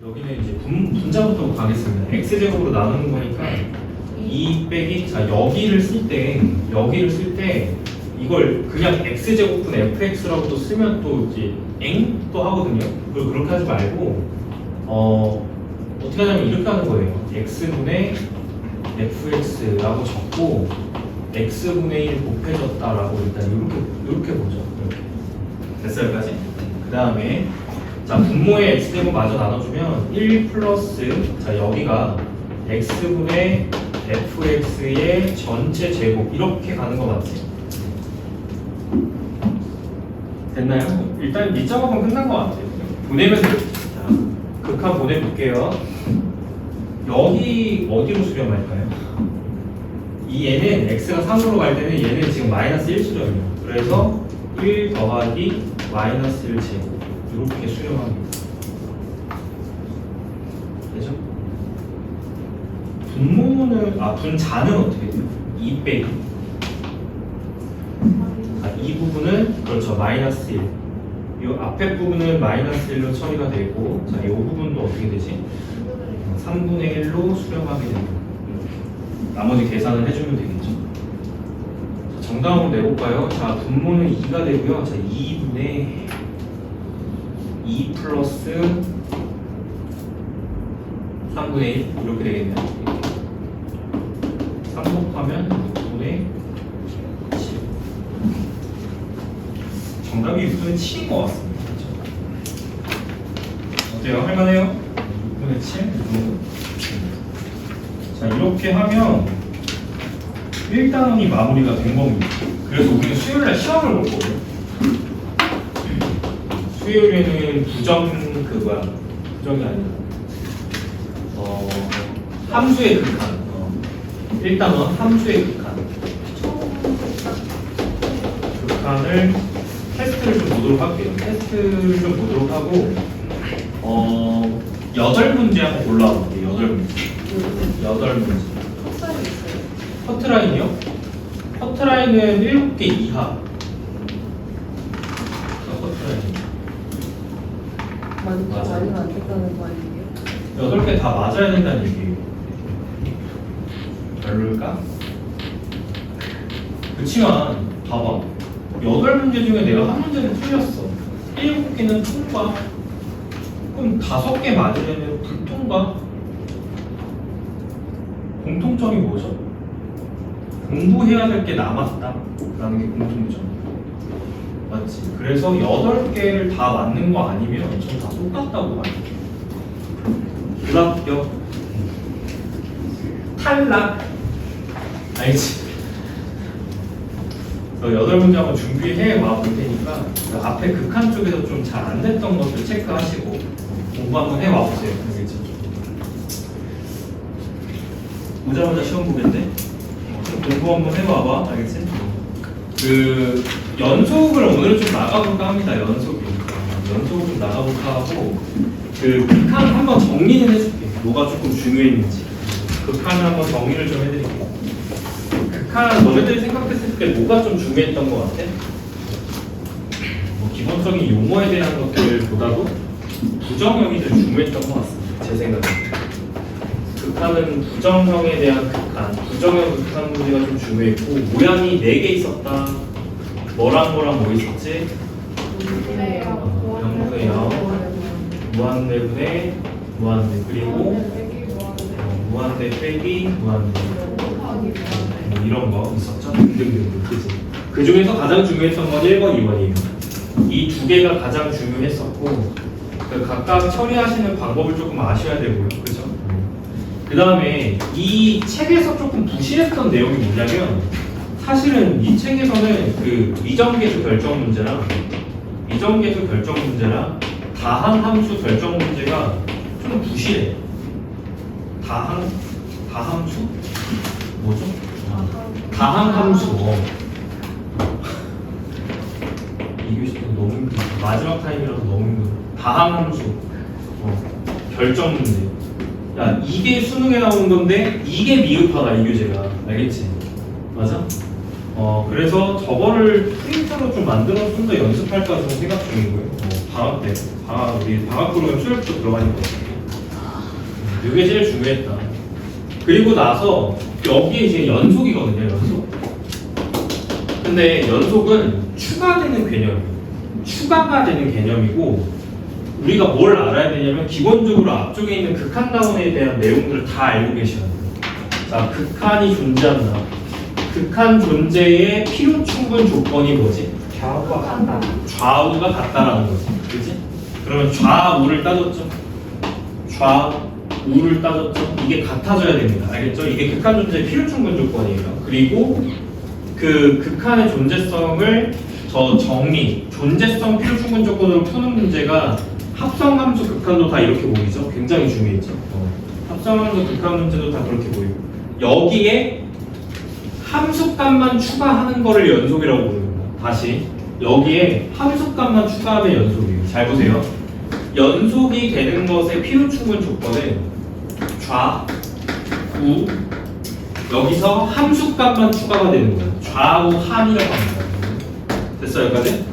여기는 이제 분자부터 가겠습니다. x제곱으로 나누는 거니까 2 빼기 자 여기를 쓸 때 이걸 그냥 x제곱분 fx라고도 쓰면 또 이제 또 하거든요. 그걸 그렇게 하지 말고 어떻게 하냐면 이렇게 하는 거예요. x분의 fx라고 적고 x분의 1 곱해졌다라고 일단 이렇게 보죠. 이렇게 됐어요, 여기까지? 그 다음에 자 분모의 x제곱 마저 나눠주면 1 플러스 자 여기가 x분의 fx의 전체 제곱 이렇게 가는 거 맞지? 됐나요? 일단 밑작업은 끝난 것 같아요. 보내면 돼요. 자, 극한 보내볼게요. 여기 어디로 수렴할까요? 이 얘는 x가 3으로 갈 때는 얘는 지금 마이너스 1 수렴이에요. 그래서 1 더하기 마이너스 1 제곱 이렇게 수렴합니다. 되죠? 분자는 어떻게 돼요? 2 빼기 이 부분은 그렇죠 마이너스 1. 이 앞에 부분은 마이너스 1로 처리가 되고 자, 이 부분도 어떻게 되지? 3분의 1로 수렴하게 됩니다. 나머지 계산을 해주면 되겠죠. 자, 정답을 내볼까요? 자, 분모는 2가 되고요. 자, 2분의 2 플러스 3분의 1 이렇게 되겠네요. 3 곱하면 6분의 7. 정답이 6분의 7인 것 같습니다. 그렇죠? 어때요? 할만해요? 6분의 7? 자, 이렇게 하면 1단원이 마무리가 된 겁니다. 그래서 우리는 수요일날 시험을 볼 거고요. 수요일에는 부정이 아니라 함수의 극한 1단원 함수의 극한을 테스트를 좀 보도록 할게요. 테스트를 좀 보도록 하고 8문제 한번 골라와 볼게요. 8문제. 커트라인이요? 커트라인은 7개 이하. 커트라인. 많이가 안 됐다는 거 아니에요? 8개 다 맞아야 된다는 얘기예요. 별로일까? 그치만 봐봐. 8문제 중에 내가 한 문제를 틀렸어. 7개는 통과. 그럼 5개 맞으려면 불통과. 공통점이 뭐죠? 공부해야 될 게 남았다 라는 게 공통점 맞지? 그래서 8개를 다 맞는 거 아니면 전 다 똑같다고 봐요. 불합격 탈락 알지? 그래서 8문제 한번 준비해 와 볼 테니까 그 앞에 극한 쪽에서 좀 잘 안 됐던 것들 체크하시고 공부 한번 해 와 보세요. 알겠죠? 오자마자 시험 보겠네? 공부 한번 해봐봐. 알겠지? 그 연속을 오늘 좀 나가볼까 합니다. 연속을 좀 나가볼까 하고 그 극한 한번 정리는 해줄게. 뭐가 조금 중요했는지 극한을 한번 정리를 좀 해드릴게요. 극한 너네들이 생각했을 때 뭐가 좀 중요했던 것 같아? 뭐 기본적인 용어에 대한 것들보다도 부정형이 더 중요했던 것 같습니다. 제 생각에. 극한은 부정형에 대한 극한, 부정형 극한 문제가 좀 중요했고 모양이 4개 있었다. 뭐랑 뭐 있었지? 0분의 0, 무한대분의 무한대 그리고 무한대 빼기 무한대 뭐 이런 거 있었죠? 등등등 그지? 그 중에서 가장 중요했던 건 1번, 2번이에요. 이 2개가 가장 중요했었고 각각 처리하시는 방법을 조금 아셔야 되고요. 그죠? 그 다음에 이 책에서 조금 부실했던 내용이 뭐냐면 사실은 이 책에서는 그 미정계수 결정 문제랑 다항함수 결정 문제가 좀 부실해. 다함수? 뭐죠? 다항함수. 이게 너무 힘들어. 마지막 타임이라서 너무 힘들어. 다항함수. 결정 문제. 야, 이게 수능에 나오는 건데 이게 미흡하다 이 교재가. 알겠지? 맞아? 그래서 저거를 프린터로 좀 만들어서 좀 더 연습할까 좀 생각 중이고요. 방학 때. 우리 방학 프로그램 수요일부터 들어가니까. 이게 제일 중요했다. 그리고 나서 여기에 이제 연속이거든요, 연속. 근데 연속은 추가되는 개념이에요. 추가가 되는 개념이고, 우리가 뭘 알아야 되냐면 기본적으로 앞쪽에 있는 극한다운에 대한 내용들을 다 알고 계셔야 돼요. 자, 극한이 존재한다. 극한 존재의 필요 충분 조건이 뭐지? 좌우가 같다. 좌우가 같다라는 거지. 그지? 그러면 좌우를 따졌죠? 좌우를 따졌죠? 이게 같아져야 됩니다. 알겠죠? 이게 극한 존재의 필요 충분 조건이에요. 그리고 그 극한의 존재성을 저 정리, 존재성 필요 충분 조건으로 푸는 문제가 합성함수 극한도 다 이렇게 보이죠? 굉장히 중요했죠. 합성함수 극한 문제도 다 그렇게 보이고, 여기에 함수값만 추가하는 거를 연속이라고 부릅니다. 다시 여기에 함수값만 추가하면 연속이에요. 잘 보세요. 연속이 되는 것의 필요 충분 조건은 좌, 우, 여기서 함수값만 추가가 되는 거예요. 좌우 함이라고 합니다. 됐어요, 여기까지?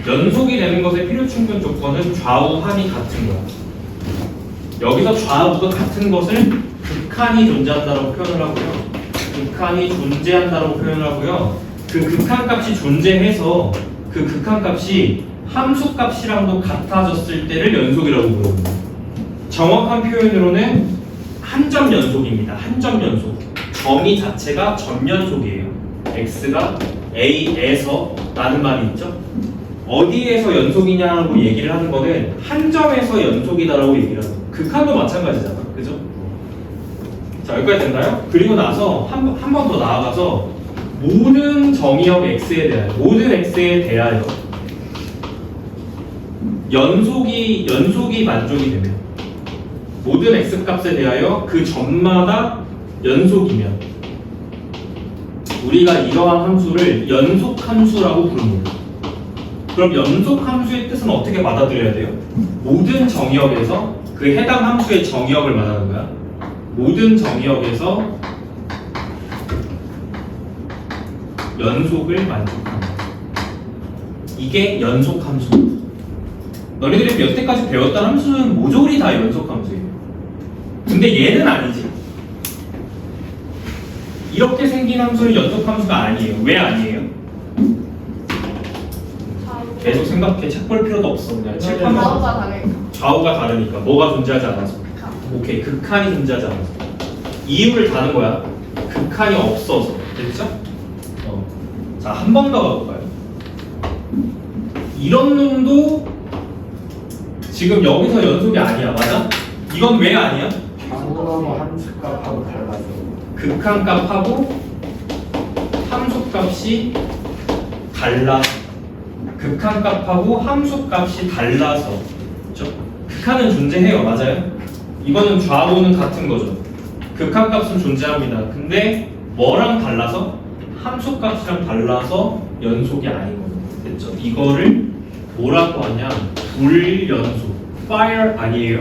연속이 되는 것의 필요 충분 조건은 좌우 함이 같은 거야. 여기서 좌우가 같은 것을 극한이 존재한다고 표현을 하고요. 극한이 존재한다고 표현을 하고요. 그 극한값이 존재해서 그 극한값이 함수값이랑도 같아졌을 때를 연속이라고 부릅니다. 정확한 표현으로는 한 점 연속입니다. 한 점 연속. 점이 자체가 점연속이에요. x가 a에서 라는 말이 있죠. 어디에서 연속이냐고 얘기를 하는 거는 한 점에서 연속이다라고 얘기를 하는 거예요. 극한도 마찬가지잖아. 그죠? 자, 여기까지 됐나요? 그리고 나서 한 번 더 나아가서 모든 정의역 x에 대하여 연속이 만족이 되면, 모든 x 값에 대하여 그 점마다 연속이면 우리가 이러한 함수를 연속 함수라고 부릅니다. 그럼 연속 함수의 뜻은 어떻게 받아들여야 돼요? 모든 정의역에서 그 해당 함수의 정의역을 말하는 거야. 모든 정의역에서 연속을 만족한다. 이게 연속 함수입니다. 너희들이 여태까지 배웠던 함수는 모조리 다 연속 함수예요. 근데 얘는 아니지. 이렇게 생긴 함수는 연속 함수가 아니에요. 왜 아니에요? 계속 생각해. 책 볼 필요도 없어. 그냥 칠판만. 좌우가 다르니까. 좌우가 다르니까. 뭐가 존재하지 않아서. 오케이. 극한이 존재하지 않아서. 이유를 다는 거야. 극한이 없어서. 됐죠? 자, 한 번 더 가볼까요? 이런 놈도 지금 여기서 연속이 아니야. 맞아? 이건 왜 아니야? 좌우하고 함수값하고 달라서. 극한값하고 함수값이 달라서. 극한값하고 함수값이 달라서. 그렇죠? 극한은 존재해요. 맞아요? 이거는 좌우는 같은 거죠. 극한값은 존재합니다. 근데 뭐랑 달라서? 함수값이랑 달라서 연속이 아닌 겁니다. 됐죠? 이거를 뭐라고 하냐? 불연속. fire 아니에요?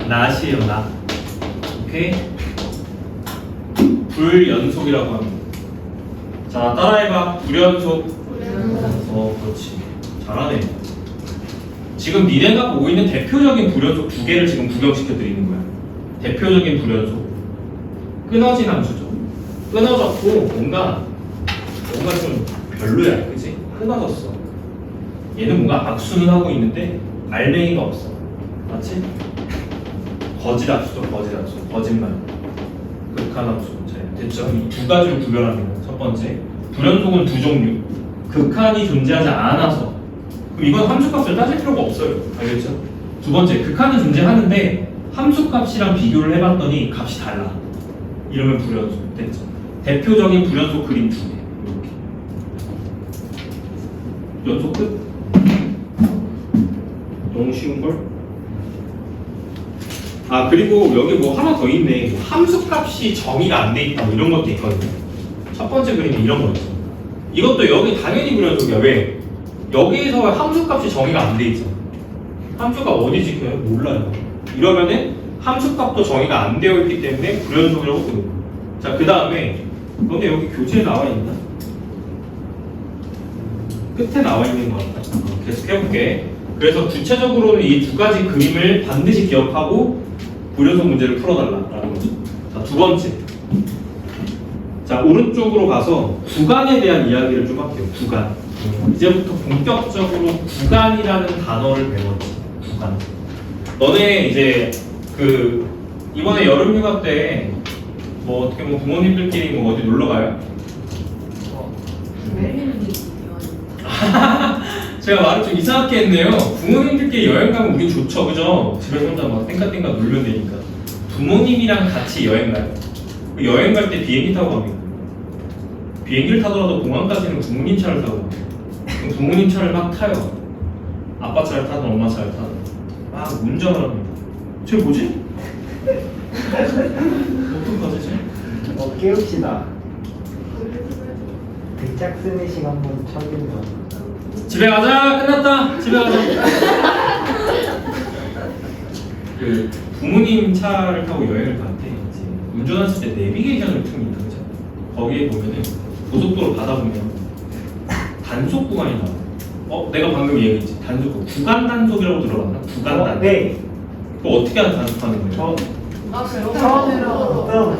not이에요. not. 오케이? 불연속이라고 합니다. 자, 따라해봐. 불연속. 그렇지. 잘하네. 지금 니네가 보고 있는 대표적인 불연속 두 개를 지금 구경시켜 드리는 거야. 대표적인 불연속. 끊어진 함수죠. 끊어졌고 뭔가 좀 별로야. 그치? 끊어졌어. 얘는 뭔가 악수는 하고 있는데 알맹이가 없어. 맞지? 거짓 악수죠. 거짓 악수. 거짓말. 극한 함수. 됐죠? 이 두 가지를 구별합니다. 첫 번째, 불연속은 두 종류. 극한이 존재하지 않아서. 그럼 이건 함수값을 따질 필요가 없어요. 알겠죠? 두 번째, 극한은 존재하는데 함수값이랑 비교를 해봤더니 값이 달라. 이러면 불연속. 됐죠? 대표적인 불연속 그림 두 개. 이렇게. 연속 끝? 너무 쉬운걸? 아, 그리고 여기 뭐 하나 더 있네. 뭐 함수값이 정의가 안 돼 있다. 뭐 이런 것도 있거든요. 첫 번째 그림이 이런 거였어. 이것도 여기 당연히 불연속이야. 왜? 여기에서 함수값이 정의가 안 돼 있잖아. 함수가 어디 지켜요? 몰라요. 이러면은 함수값도 정의가 안 되어 있기 때문에 불연속이라고 부르는 거야. 자, 그 다음에 근데 여기 교재에 나와 있나? 끝에 나와 있는 것 같다. 계속 해볼게. 그래서 구체적으로는 이 두 가지 그림을 반드시 기억하고 불연속 문제를 풀어달라라는 거죠. 자, 두 번째. 자, 오른쪽으로 가서 구간에 대한 이야기를 좀 할게요. 구간. 이제부터 본격적으로 구간이라는 단어를 배웠지. 구간. 너네 이제 그 이번에 여름휴가 때 뭐 어떻게 뭐 부모님들끼리 뭐 어디 놀러 가요? 제가 말을 좀 이상하게 했네요. 부모님들끼리 여행 가면 우리 좋죠, 그죠? 집에서 혼자 막 땡까땡까 놀면 되니까. 부모님이랑 같이 여행 가요. 여행 갈 때 비행기 타고 갑니다. 비행기를 타더라도 공항까지는 부모님 차를 타고 가요. 그럼 부모님 차를 막 타요. 아빠 차를 타든 엄마 차를 타든 막 운전을 합니다. 쟤 뭐지? 어떤 거지? 깨웁시다. 등짝 스매싱 한번 쳐주면. 집에 가자. 끝났다. 집에 가자. 그 부모님 차를 타고 여행을 갈 때 이제 운전하실 때 내비게이션을 틉니다. 그죠? 거기에 보면은 고속도로 가다 보면 단속 구간이 나와요. 내가 방금 얘기했지. 단속 구간 단속이라고 들어봤나? 구간 단속. 네. 그거 어떻게 단속하는 거예요?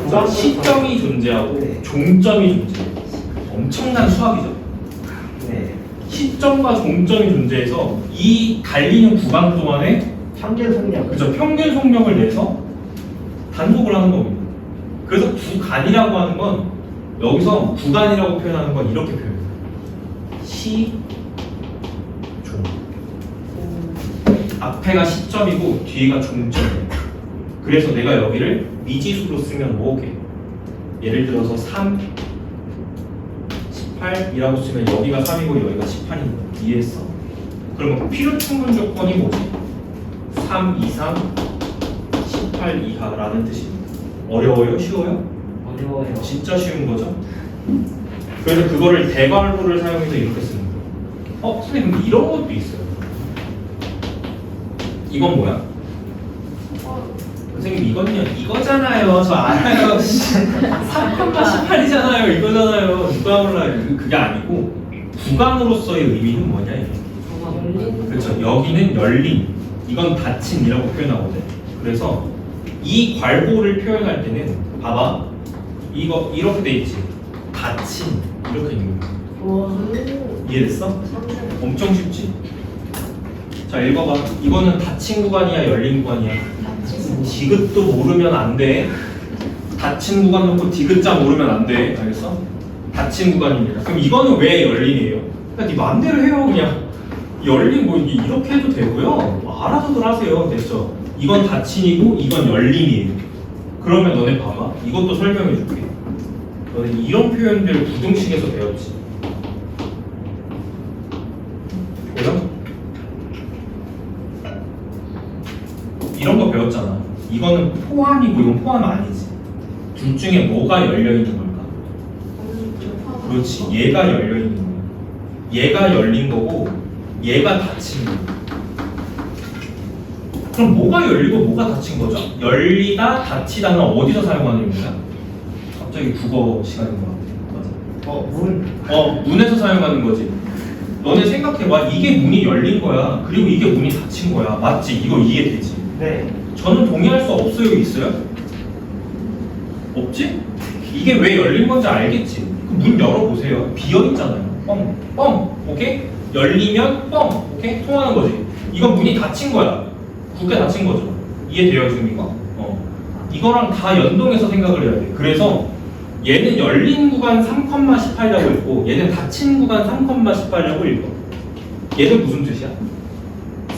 어떤 시점이 존재하고 네. 종점이 존재해요. 엄청난 수학이죠. 네. 시점과 종점이 존재해서 이 달리는 구간 동안에 평균 속력. 그죠? 평균 속력을 내서 단속을 하는 겁니다. 그래서 구간이라고 하는 건 여기서 구간이라고 표현하는 건 이렇게 표현해요. 시, 종. 앞에가 시점이고 뒤가 종점이에요. 그래서 내가 여기를 미지수로 쓰면 뭐게? 예를 들어서 3, 18이라고 쓰면 여기가 3이고 여기가 18인 거야. 이해했어? 그러면 필요 충분 조건이 뭐지? 3 이상 18 이하라는 뜻입니다. 어려워요? 쉬워요? 어려워요. 진짜 쉬운 거죠? 그래서 그거를 대괄호를 사용해서 이렇게 쓰는 거예요. 선생님 근데 이런 것도 있어요. 이건 뭐야? 선생님 이건요 이거잖아요. 저 알아요. 3,18이잖아요. 이거잖아요. 누가 몰라요. 그게 아니고 구간으로서의 의미는 뭐냐 이게. 그렇죠. 여기는 열린, 이건 닫힌이라고 표현하거든. 그래서 이 괄호를 표현할 때는 봐봐. 이거 이렇게 돼 있지. 닫힌 이렇게 있는 거야. 이해됐어? 엄청 쉽지. 자 읽어봐. 이거는 닫힌 구간이야, 열린 구간이야? 디귿도 모르면 안 돼. 닫힌 구간 놓고 디귿자 모르면 안 돼. 알겠어? 닫힌 구간입니다. 그럼 이거는 왜 열린이에요? 그러니까 네 맘대로 해요. 그냥 열린 뭐 이렇게 해도 되고요. 알아서들 하세요. 됐죠? 이건 닫힌이고 이건 열린이에요. 그러면 너네 봐봐. 이것도 설명해 줄게. 너네 이런 표현들 부등식에서 배웠지. 보여? 이런 거 배웠잖아. 이거는 포함이고 이건 포함 아니지. 둘 중에 뭐가 열려 있는 걸까? 그렇지. 얘가 열려 있는 거야. 얘가 열린 거고 얘가 닫힌 거야. 그럼 뭐가 열리고 뭐가 닫힌 거죠? 열리다, 닫히다는 어디서 사용하는 의미야? 갑자기 국어 시간인 것 같아. 맞아. 문. 문에서 사용하는 거지. 너네 생각해봐. 이게 문이 열린 거야. 그리고 이게 문이 닫힌 거야. 맞지? 이거 이해되지? 네. 저는 동의할 수 없어요. 있어요? 없지? 이게 왜 열린 건지 알겠지? 그 문 열어보세요. 비어있잖아요. 뻥, 뻥. 오케이? 열리면 뻥. 오케이? 통하는 거지. 이건 문이 닫힌 거야. 굳게 닫힌 거죠. 이해돼요 지금 이거? 이거랑 다 연동해서 생각을 해야 돼. 그래서 얘는 열린 구간 3,18이라고 읽고 얘는 닫힌 구간 3,18이라고 읽어. 얘는 무슨 뜻이야?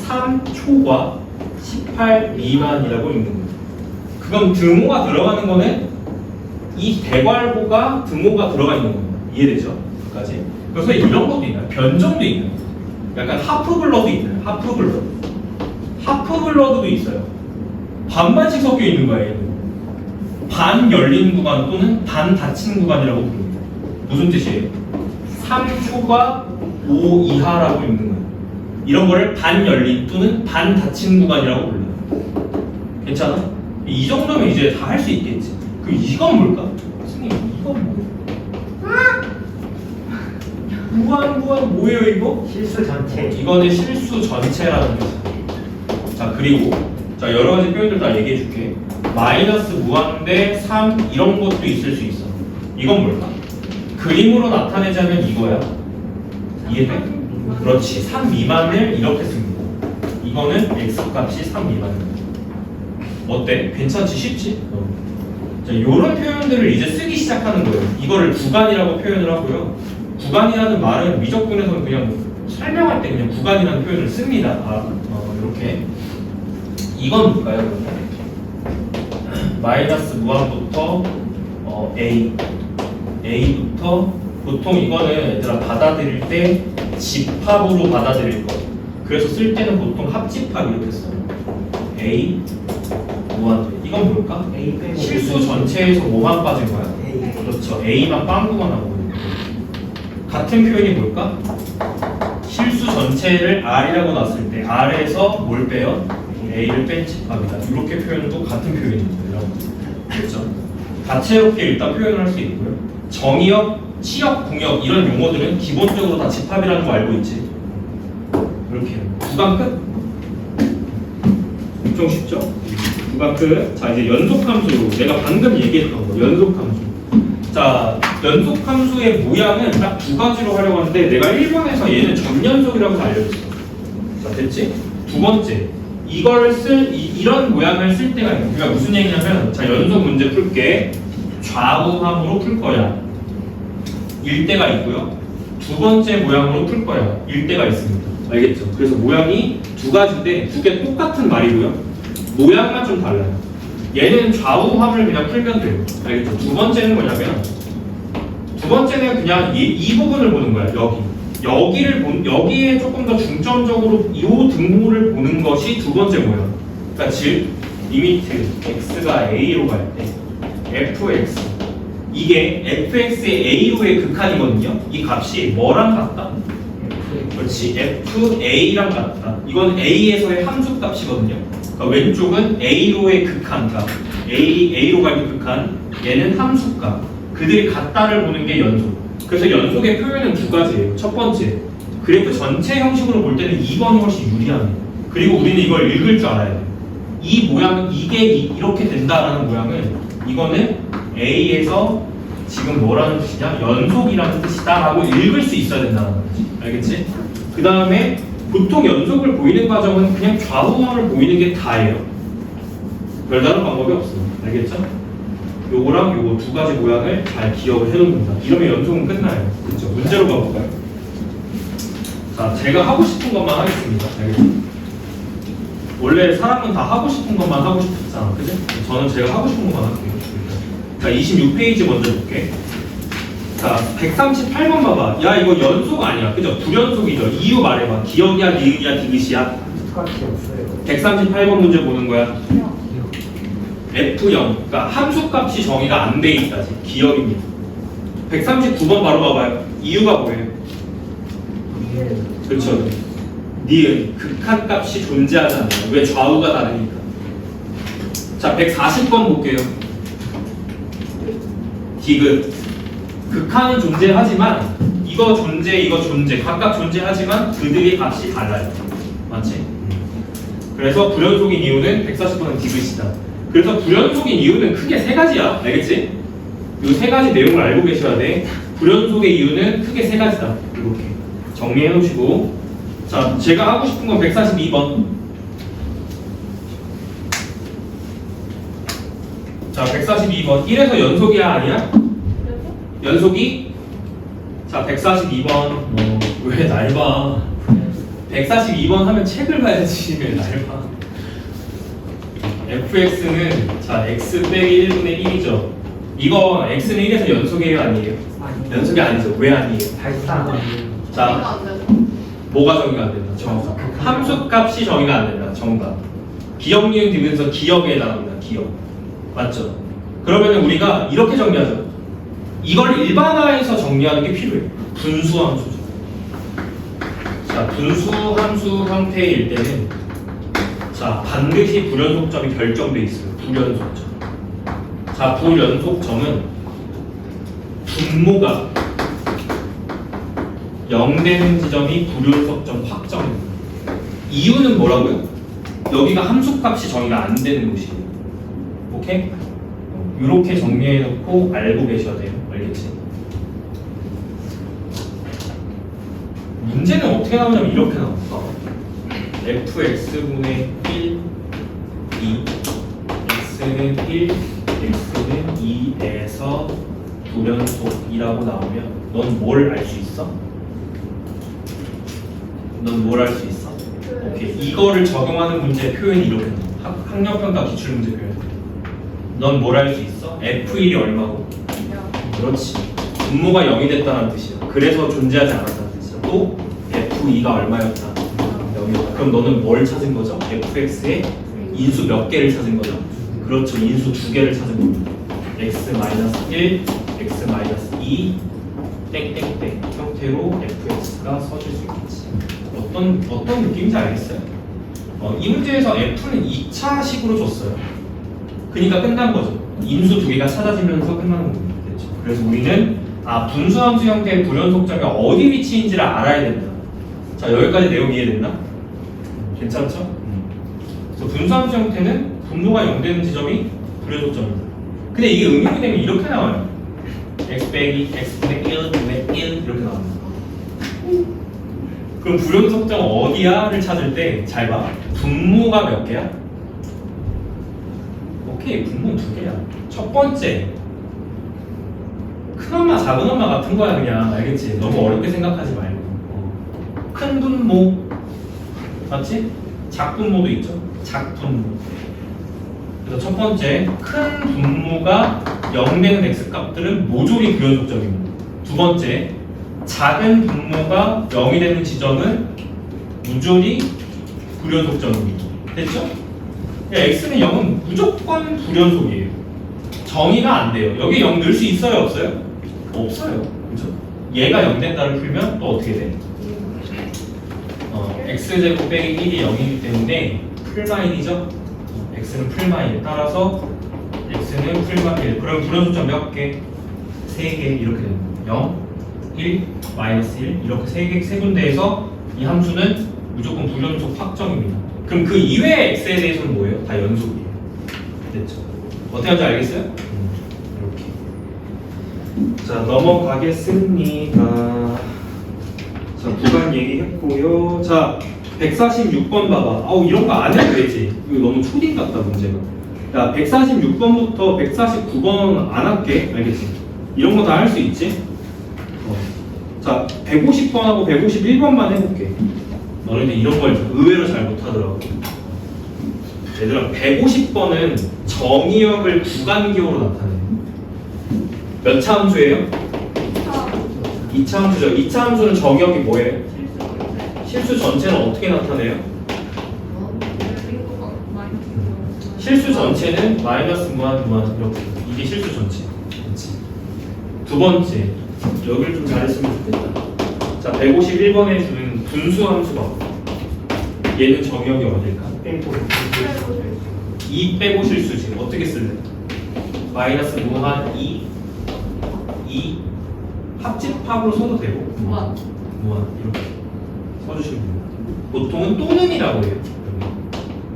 3초과 18 미만이라고 읽는 거예요. 그럼 등호가 들어가는 거는 이 대괄호가 등호가 들어가 있는 겁니다. 이해되죠? 여기까지. 그래서 이런 것도 있나요? 변정도 있나요? 약간 하프블러도 있나요? 하프블러. 하프블러드도 있어요. 반반씩 섞여 있는 거예요. 얘는. 반 열린 구간 또는 반 닫힌 구간이라고 부릅니다. 무슨 뜻이에요? 3초가 5 이하라고 읽는 거예요. 이런 거를 반 열린 또는 반 닫힌 구간이라고 불러요. 괜찮아? 이 정도면 이제 다 할 수 있겠지. 그럼 이건 뭘까? 선생님 이건 뭐예요? 무한 뭐예요 이거? 실수 전체. 이거는 실수 전체라는 뜻이야. 자 그리고 자 여러 가지 표현들 다 얘기해 줄게. 마이너스 무한대 3 이런 것도 있을 수 있어. 이건 뭘까? 그림으로 나타내자면 이거야. 이해돼? 그렇지. 3 미만을 이렇게 씁니다. 이거는 x 값이 3 미만입니다. 어때? 괜찮지? 쉽지? 자, 이런 표현들을 이제 쓰기 시작하는 거예요. 이거를 구간이라고 표현을 하고요. 구간이라는 말은 미적분에서는 그냥 설명할 때 그냥 구간이라는 표현을 씁니다. 이렇게. 이건 뭘까요? 그러면? 마이너스 무한부터 A부터 보통 이거는 얘들아 받아들일 때 집합으로 받아들일 거예요. 그래서 쓸 때는 보통 합집합 이렇게 써요. A 무한. 이건 뭘까? A 빼고 실수 전체에서 뭐만 빠진 거야? A. 그렇죠. A만 빵꾸가 나거든요. 같은 표현이 뭘까? 실수 전체를 R이라고 놨을 때 R에서 뭘 빼요? A를 뺀 집합이다. 이렇게 표현도 같은 표현입니다. 그렇죠? 다채롭게 일단 표현을 할 수 있고요. 정의역, 치역, 공역 이런 용어들은 기본적으로 다 집합이라는 거 알고 있지? 이렇게 구간 끝. 엄청 쉽죠? 구간 끝. 자 이제 연속함수 내가 방금 얘기했던 거 연속함수. 자 연속함수의 모양은 딱 두 가지로 하려고 하는데 내가 1번에서 얘는 전연속이라고 알려줬어. 자 됐지? 두 번째 이걸 이런 모양을 쓸 때가 있는. 그러니까 무슨 얘기냐면 자 연속 문제 풀게 좌우함으로 풀 거야. 일 때가 있고요. 두 번째 모양으로 풀 거야. 일 때가 있습니다. 알겠죠? 그래서 모양이 두 가지인데 두 개 똑같은 말이고요. 모양만 좀 달라요. 얘는 좌우함을 그냥 풀면 돼요. 알겠죠? 두 번째는 뭐냐면 두 번째는 그냥 이 부분을 보는 거야. 여기에 조금 더 중점적으로 이 등호를 보는 것이 두 번째 모양. 그러니까 즉 리미트 x가 a로 갈 때 fx 이게 fx의 a로의 극한이거든요. 이 값이 뭐랑 같다? 그렇지. fa랑 같다. 이건 a에서의 함수 값이거든요. 그러니까 왼쪽은 a로의 극한 값. a로 갈 극한. 얘는 함수 값. 그들이 같다를 보는 게 연속. 그래서 연속의 표현은 두 가지예요. 첫 번째, 그래프 전체 형식으로 볼 때는 2번이 훨씬 유리하네. 그리고 우리는 이걸 읽을 줄 알아야 돼. 이 모양은 이게 이렇게 된다라는 모양은 이거는 A에서 지금 뭐라는 뜻이냐? 연속이라는 뜻이다라고 읽을 수 있어야 된다는 거지. 알겠지? 그 다음에 보통 연속을 보이는 과정은 그냥 좌우함을 보이는 게 다예요. 별다른 방법이 없어요. 알겠죠? 요거랑 요거 두 가지 모양을 잘 기억을 해놓는다. 이러면 연속은 끝나요. 그렇죠? 문제로 가볼까요? 자, 제가 하고 싶은 것만 하겠습니다. 알겠죠? 원래 사람은 다 하고 싶은 것만 하고 싶잖아. 그죠? 저는 제가 하고 싶은 것만 할게요. 자, 26페이지 먼저 볼게. 자, 138번 봐봐. 야, 이거 연속 아니야. 그죠? 불연속이죠. 이유 말해봐. 기억이야, 니은이야, 디귿이야? 똑같이 없어요. 138번 문제 보는 거야. F0, 그러니까 함수값이 정의가 안 돼 있다지. 기억입니다. 139번 바로 봐봐요. 이유가 뭐예요? 그렇죠. 니은, 극한값이 존재하지 않아요. 왜? 좌우가 다르니까. 자, 140번 볼게요. 디귿. 극한은 존재하지만 이거 존재 각각 존재하지만 그들의 값이 달라요. 맞지? 그래서 불연속인 이유는 140번은 디귿이다. 그래서 불연속인 이유는 크게 세 가지야. 알겠지? 이 세 가지 내용을 알고 계셔야 돼. 불연속의 이유는 크게 세 가지다. 이렇게 정리해 놓으시고. 자, 제가 하고 싶은 건 142번. 자, 142번. 1에서 연속이야, 아니야? 연속이? 자, 142번. 왜 날 봐? 142번 하면 책을 봐야지. 왜 날 봐? fx는 자 x 빼기 1분의 1이죠. 이거 x는 1에서 연속이에요, 아니에요? 연속이 아니죠. 왜 아니에요? 발사. 자, 뭐가 정의가 안 된다? 정답. 함수 값이 정의가 안 된다. 정답. 기억, 니은, 디귿에서 기억에 해당합니다. 기억. 맞죠? 그러면 우리가 이렇게 정리하죠. 이걸 일반화해서 정리하는 게 필요해요. 분수 함수죠. 자, 분수 함수 형태일 때는 자, 반드시 불연속점이 결정돼 있어요. 불연속점. 자, 불연속점은 분모가 0 되는 지점이 불연속점 확정입니다. 이유는 뭐라고요? 여기가 함수값이 정의가 안 되는 곳이에요. 오케이? 이렇게 정리해놓고 알고 계셔야 돼요. 알겠지? 문제는 어떻게 나오냐면 이렇게 나옵니다. fx분의 1, 2 x는 1, x는 2에서 불연속이라고 나오면 넌 뭘 알 수 있어? 넌 뭘 알 수 있어? 오케이. 이거를 적용하는 문제 표현이 이렇게 나와. 학력평가 기출문제 표현. 넌 뭘 알 수 있어? f1이 얼마고? 그렇지. 분모가 0이 됐다는 뜻이야. 그래서 존재하지 않았다는 뜻이야. 또 f2가 얼마였다? 0이었다. 그럼 너는 뭘 찾은 거죠? fx의 인수 몇 개를 찾은 거죠? 그렇죠. 인수 2개를 찾은 겁니다. x-1, x-2 땡땡땡 형태로 fx가 써질 수 있겠지. 어떤 느낌인지 알겠어요? 이 문제에서 f는 2차식으로 줬어요. 그러니까 끝난 거죠. 인수 2개가 찾아지면서 끝나는 겁니다. 그렇죠? 그래서 우리는 분수함수 형태의 불연속점이 어디 위치인지를 알아야 된다. 자, 여기까지 내용 이해됐나? 괜찮죠? 그래서 분수함수 형태는 분모가 0 되는 지점이 불연속점입니다. 근데 이게 응용이 되면 이렇게 나와요. x 빼기 x분의 1분의 1 이렇게 나옵니다. 그럼 불연속점 어디야?를 찾을 때 잘 봐. 분모가 몇 개야? 오케이, 분모는 2개야. 첫 번째, 큰엄마 작은엄마 같은 거야 그냥. 알겠지? 너무 어렵게 생각하지 말고. 큰 분모 맞지? 작분모도 있죠? 작분모. 그래서 첫 번째, 큰 분모가 0 되는 x값들은 모조리 불연속점입니다. 두 번째, 작은 분모가 0이 되는 지점은 무조리 불연속점입니다. 됐죠? x는 0은 무조건 불연속이에요. 정의가 안 돼요. 여기 0 넣을 수 있어요? 없어요? 없어요. 그렇죠? 얘가 0 된다를 풀면 또 어떻게 돼? x제곱 빼기 1이 0이기 때문에 풀마인이죠? x는 풀마인. 따라서 x는 풀마인. 그럼 불연속점 몇 개? 3개 이렇게 됩니다. 0, 1, 마이너스 1 이렇게 세 군데에서 이 함수는 무조건 불연속 확정입니다. 그럼 그 이외의 x에 대해서는 뭐예요? 다 연속이에요. 됐죠? 어떻게 하는지 알겠어요? 이렇게. 자, 넘어가겠습니다. 자, 구간 얘기했고요. 자, 146번 봐봐. 이런 거 안 해도 되지. 이거 너무 초딩 같다 문제가. 야, 146번부터 149번 안 할게. 알겠지? 이런 거 다 할 수 있지? 자, 150번하고 151번만 해볼게. 너네들 이런 걸 의외로 잘 못하더라고. 얘들아, 150번은 정의역을 구간기호로 나타내요. 몇 차 함수예요? 2차 함수죠. 2차 함수는 정의역이 뭐예요? 실수 전체는 어떻게 나타내요? 실수 전체는 마이너스 무한 이렇게. 이게 실수 전체. 그렇지. 두 번째, 여기를 좀 잘했으면 좋겠다. 자, 151번에 주는 분수 함수가 얘는 정의역이 어딜까? 2 빼고 실수지. 어떻게 쓸래? 마이너스 무한 2 합집합으로 써도 되고 무한 이렇게 써주시면 됩니다. 보통은 또는이라고 해요.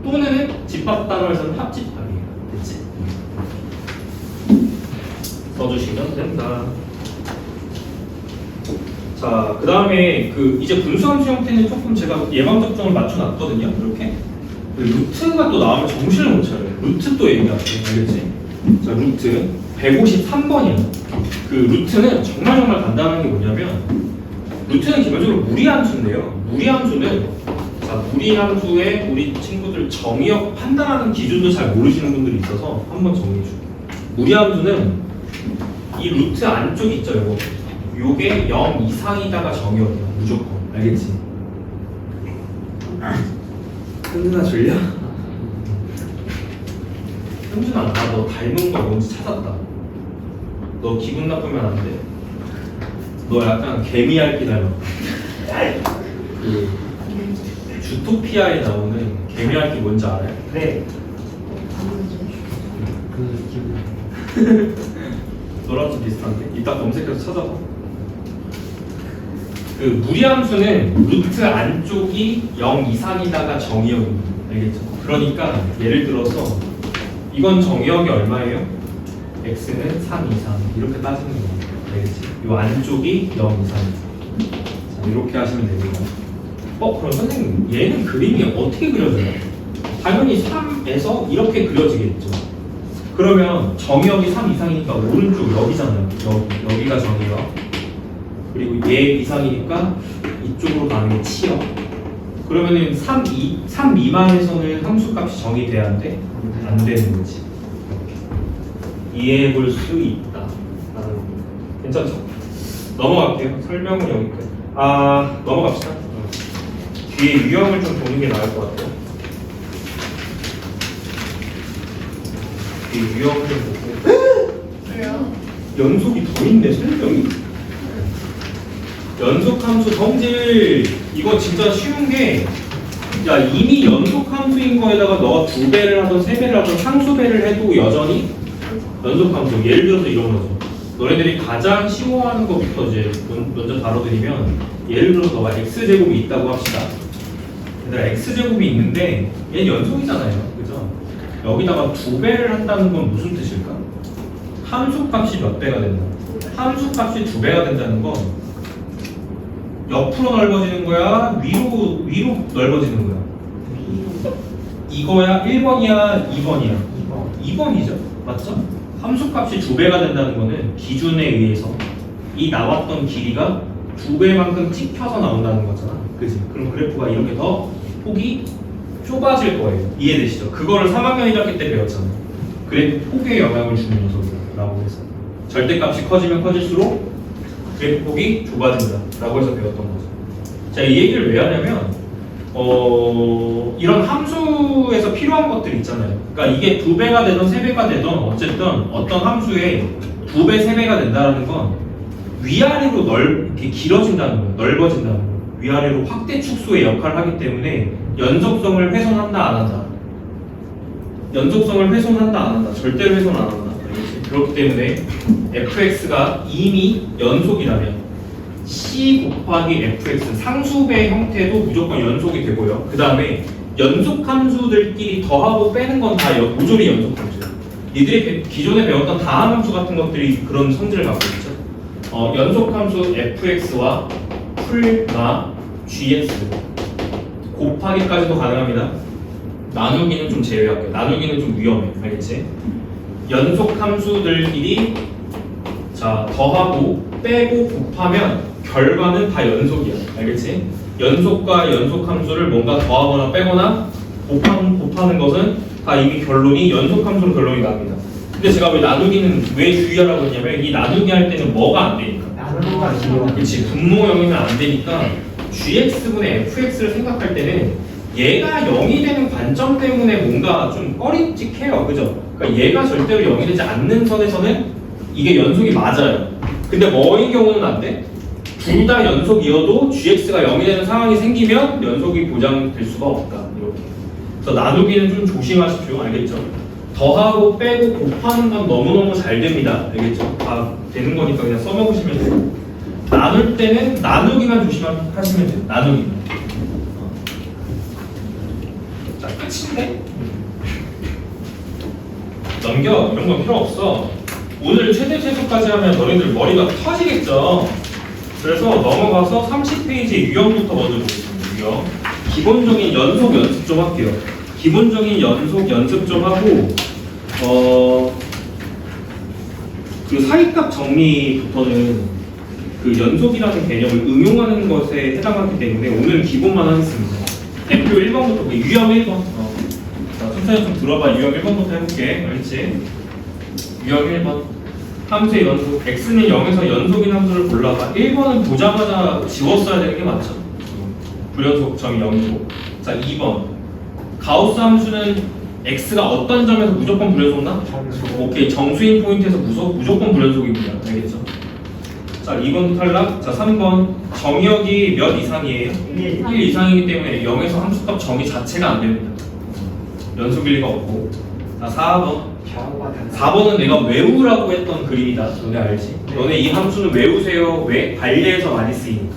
또는은 집합 단어에서는 합집합이에요. 됐지? 써주시면 된다. 자, 그 다음에 이제 분수함수 형태는 조금 제가 예방접종을 맞춰놨거든요. 이렇게 루트가 또 나오면 정신을 못 차려요. 루트 또 얘기할게요. 알겠지? 자, 루트 153번이에요. 그 루트는 정말 간단한 게 뭐냐면, 루트는 기본적으로 무리함수인데요. 무리함수는, 자, 무리함수에 우리 친구들 정의역 판단하는 기준도 잘 모르시는 분들이 있어서 한번 정리해 줄게요. 무리함수는 이 루트 안쪽 있죠, 이거. 요게 0 이상이다가 정의역이야, 무조건. 알겠지? 흔드나 졸려? 현준아, 나 너 닮은 거 뭔지 찾았다. 너 기분 나쁘면 안 돼. 너 약간 개미알기 닮았다. 주토피아에 나오는 개미알기 뭔지 알아요? 네. 너랑 좀 비슷한데? 이따 검색해서 찾아봐. 그 무리함수는 루트 안쪽이 0 이상이다가 정의역입니다. 알겠죠? 그러니까 예를 들어서 이건 정의역이 얼마예요? x는 3 이상 이렇게 따지는 거예요. 알겠지? 이 안쪽이 0 이상이다. 자, 이렇게 하시면 됩니다. 그럼 선생님 얘는 그림이 어떻게 그려져요? 당연히 3에서 이렇게 그려지겠죠. 그러면 정의역이 3 이상이니까 오른쪽 여기잖아요. 여기가 정의역. 그리고 얘 이상이니까 이쪽으로 가는 게 치역. 그러면은 3 미만에서는 함수값이 정의돼야 안 돼? 안 되는 거지. 이해해 볼 수 있다. 괜찮죠? 넘어갈게요. 설명은 여기까지. 넘어갑시다. 뒤에 유형을 좀 보는 게 나을 것 같아요. 뒤에 유형을 좀 보고. 왜요? 연속이 더 있네, 설명이. 연속함수 성질 이거 진짜 쉬운 게 야 이미 연속함수인 거에다가 너가 2배를 하든 3배를 하든 상수배를 해도 여전히 연속함수. 예를 들어서 이런 거죠. 너네들이 가장 쉬워하는 것부터 이제 먼저 다뤄드리면 예를 들어서 너가 x제곱이 있다고 합시다. 얘들아 x제곱이 있는데 얘는 연속이잖아요. 그죠? 여기다가 2배를 한다는 건 무슨 뜻일까? 함수값이 몇 배가 된다? 함수값이 2배가 된다는 건 옆으로 넓어지는 거야? 위로 넓어지는 거야? 이거야? 1번이야? 2번이야? 2번이죠. 맞죠? 함수값이 2배가 된다는 거는 기준에 의해서 이 나왔던 길이가 2배만큼 찍혀서 나온다는 거잖아. 그지? 그럼 그래프가 이렇게 더 폭이 좁아질 거예요. 이해되시죠? 그거를 3학년 1학기 때 배웠잖아요. 그래프 폭에 영향을 주는 녀석이라고 해서 절대값이 커지면 커질수록 그래프 폭이 좁아진다 라고 해서 배웠던 거죠. 자, 이 얘기를 왜 하냐면 이런 함수에서 필요한 것들 있잖아요. 그러니까 이게 2배가 되든 3배가 되든 어쨌든 어떤 함수에 2배, 3배가 된다는 건 위아래로 이렇게 길어진다는 거예요. 넓어진다는 거예요. 위아래로 확대 축소의 역할을 하기 때문에 연속성을 훼손한다 안 한다. 연속성을 훼손한다 안 한다. 절대로 훼손 안 한다. 그렇기 때문에 fx가 이미 연속이라면 c 곱하기 fx 상수배 형태도 무조건 연속이 되고요. 그 다음에 연속 함수들끼리 더하고 빼는 건 다 모조리 연속 함수예요. 니들이 기존에 배웠던 다함함수 같은 것들이 그런 성질을 갖고 있죠. 연속 함수 fx와 풀마 gx 곱하기까지도 가능합니다. 나누기는 좀 제외할게요. 나누기는 좀 위험해. 알겠지? 연속 함수들끼리 자 더하고 빼고 곱하면 결과는 다 연속이야. 알겠지? 연속과 연속 함수를 뭔가 더하거나 빼거나 곱하는 것은 다 이미 결론이 연속 함수로 결론이 납니다. 근데 제가 왜 나누기는 왜 주의하라고 했냐면 이 나누기 할 때는 뭐가 안 되니까. 그렇지. 분모형이면 안 되니까 gx분의 fx를 생각할 때는 얘가 0이 되는 관점 때문에 뭔가 좀 꺼림칙해요. 그죠? 그러니까 얘가 절대로 0이 되지 않는 선에서는 이게 연속이 맞아요. 근데 뭐인 경우는 안 돼? 둘 다 연속이어도 gx가 0이 되는 상황이 생기면 연속이 보장될 수가 없다. 이렇게. 그래서 나누기는 좀 조심하십시오. 알겠죠? 더하고 빼고 곱하는 건 너무너무 잘 됩니다. 알겠죠? 다 되는 거니까 그냥 써먹으시면 돼요. 나눌 때는 나누기만 조심하시면 돼요. 나누기만. 자, 끝인데? 넘겨. 이런 건 필요 없어. 오늘 최대 최소까지 하면 너희들 머리가 터지겠죠? 그래서 넘어가서 30페이지 유형부터 먼저 보겠습니다. 유형. 기본적인 연속 연습 좀 할게요. 기본적인 연속 연습 좀 하고 그 사이값 정리부터는 그 연속이라는 개념을 응용하는 것에 해당하기 때문에 오늘 기본만 하겠습니다. 대표 1번부터 그 유형 1번. 자, 천천히 좀 들어봐. 유형 1번부터 해볼게. 알겠지? 유형 1번. 함수의 연속. x는 0에서 연속인 함수를 골라봐. 1번은 보자마자 지웠어야 되는 게 맞죠? 불연속 점이 0이고. 자, 2번. 가우스 함수는 x가 어떤 점에서 무조건 불연속나? 오케이. 정수인 포인트에서 무조건 불연속입니다. 알겠죠? 자, 2번 탈락. 자, 3번. 정의역이 몇 이상이에요? 1 이상이기 때문에 0에서 함수값 정의 자체가 안 됩니다. 연속일 리가 없고. 자, 4번. 4번은 내가 외우라고 했던 그림이다. 너네 알지? 너네 이 함수는 외우세요. 왜? 관례에서 많이 쓰이니까.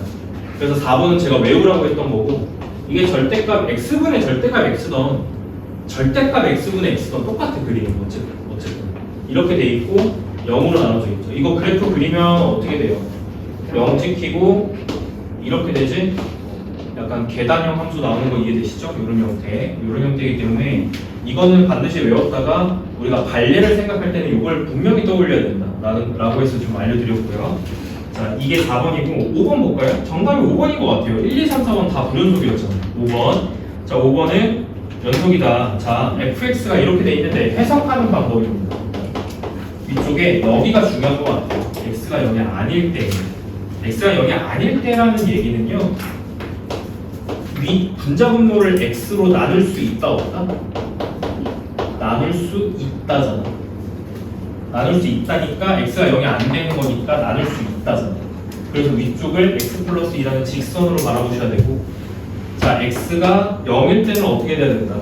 그래서 4번은 제가 외우라고 했던 거고, 이게 절대값 x분의 절대값 x던 절대값 x분의 x던 똑같은 그림이에요. 어쨌든 이렇게 돼 있고 0으로 나눠져 있죠. 이거 그래프 그리면 어떻게 돼요? 0 찍히고 이렇게 되지? 약간 계단형 함수 나오는 거 이해되시죠? 이런 형태이기 때문에 이거는 반드시 외웠다가 우리가 발례를 생각할 때는 이걸 분명히 떠올려야 된다 라고 해서 좀 알려드렸고요. 자, 이게 4번이고 5번 볼까요? 정답이 5번인 것 같아요. 1, 2, 3, 4번 다 불연속이었잖아요. 5번. 자, 5번은 연속이다. 자, fx가 이렇게 돼 있는데 해석하는 방법입니다. 위쪽에 여기가 중요한 것 같아요. x가 0이 아닐 때. x가 0이 아닐 때라는 얘기는요. 위 분자분모를 x로 나눌 수 있다 없다? 나눌 수 있다잖아. 나눌 수 있다니까 x가 0이 안 되는 거니까 나눌 수 있다잖아. 그래서 위쪽을 x 플러스 2라는 직선으로 바라보셔야 되고, 자, x가 0일 때는 어떻게 돼야 된다?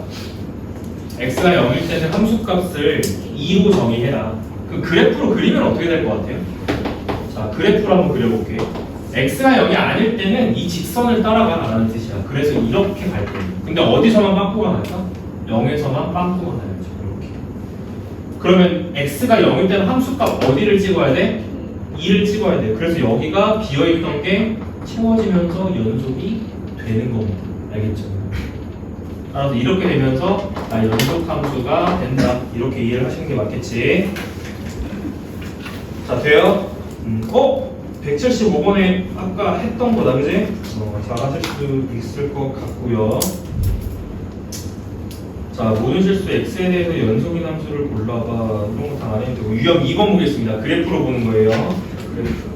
x가 0일 때는 함수값을 2로 정의해라. 그 그래프로 그리면 어떻게 될 것 같아요? 자, 그래프로 한번 그려볼게요. x가 0이 아닐 때는 이 직선을 따라가라는 뜻이야. 그래서 이렇게 갈 거예요. 근데 어디서만 빵꾸가 날까? 0에서만 빵꾸가 나야죠. 이렇게. 그러면 x가 0일 때는 함수값 어디를 찍어야 돼? 2를 찍어야 돼. 그래서 여기가 비어있던 게 채워지면서 연속이 되는 겁니다. 알겠죠? 따라서 이렇게 되면서 연속 함수가 된다. 이렇게 이해를 하시는 게 맞겠지. 자, 돼요? 175번에 아까 했던 거다, 그지? 잘 하실 수 있을 것 같고요. 자, 모든 실수 x에 대해서 연속인 함수를 골라봐. 이런 거 다 안 해도 되고. 유형 2번 보겠습니다. 그래프로 보는 거예요. 그래프.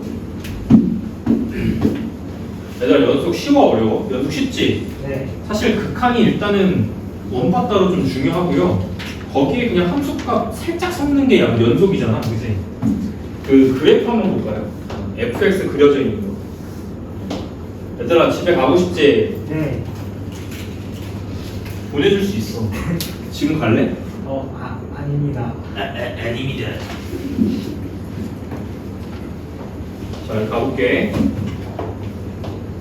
얘들아, 연속 쉬워, 어려워? 연속 쉽지? 네. 사실 극한이 일단은 원파 따로 좀 중요하고요. 거기에 그냥 함수값 살짝 섞는 게 연속이잖아, 그지? 그 그래프 한번 볼까요? fx 그려져 있는 거. 얘들아, 집에 가고 싶지? 네. 보내줄 수 있어. 지금 갈래? 아닙니다. 아닙니다. 자, 가볼게.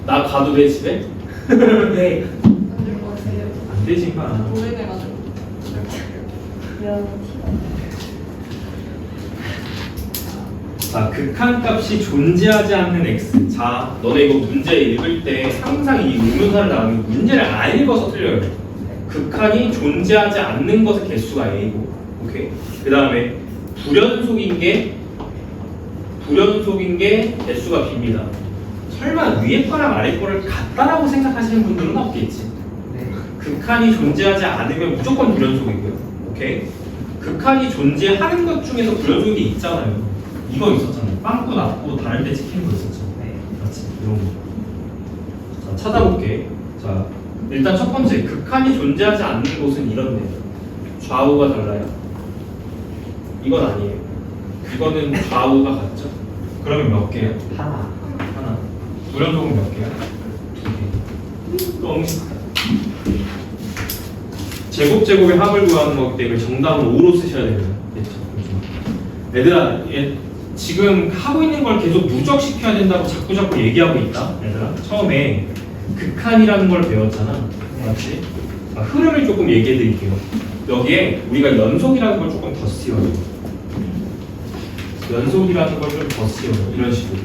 나 가도 돼, 집에? 네. 안될 것 같아요. 안 되지, 마. 오래돼가지고. 그냥 자, 극한값이 존재하지 않는 x. 자, 너네 이거 문제 읽을 때 항상 이 의문사를 나오는 문제를 안 읽어서 틀려요. 극한이 존재하지 않는 것의 개수가 a고, 오케이. 그 다음에 불연속인 게 개수가 b입니다. 설마 위에 거랑 아래 거를 같다라고 생각하시는 분들은 없겠지. 네. 극한이 존재하지 않으면 무조건 불연속이고요. 오케이. 극한이 존재하는 것 중에서 불연속이 있잖아요. 이거 있었잖아요. 빵꾸 났고 다른 데 찍히는 거 있었죠. 네. 맞지? 이런 거. 자, 찾아볼게. 자, 일단 첫 번째, 극한이 존재하지 않는 곳은 이런데 좌우가 달라요. 이건 아니에요. 이거는 좌우가 같죠? 그러면 몇 개예요? 하나. 하나. 불연속은 몇 개야? 2개. 너무 쉽다. 제곱의 합을 구하는 거기 때문에 정답은 5로 쓰셔야 됩니다. 됐죠? 얘들아, 지금 하고 있는 걸 계속 누적시켜야 된다고 자꾸 얘기하고 있다. 얘들아, 처음에 극한이라는 걸 배웠잖아. 맞지? 자, 흐름을 조금 얘기해 드릴게요. 여기에 우리가 연속이라는 걸 조금 더 씌워요. 연속이라는 걸 좀 더 씌워요. 이런 식으로.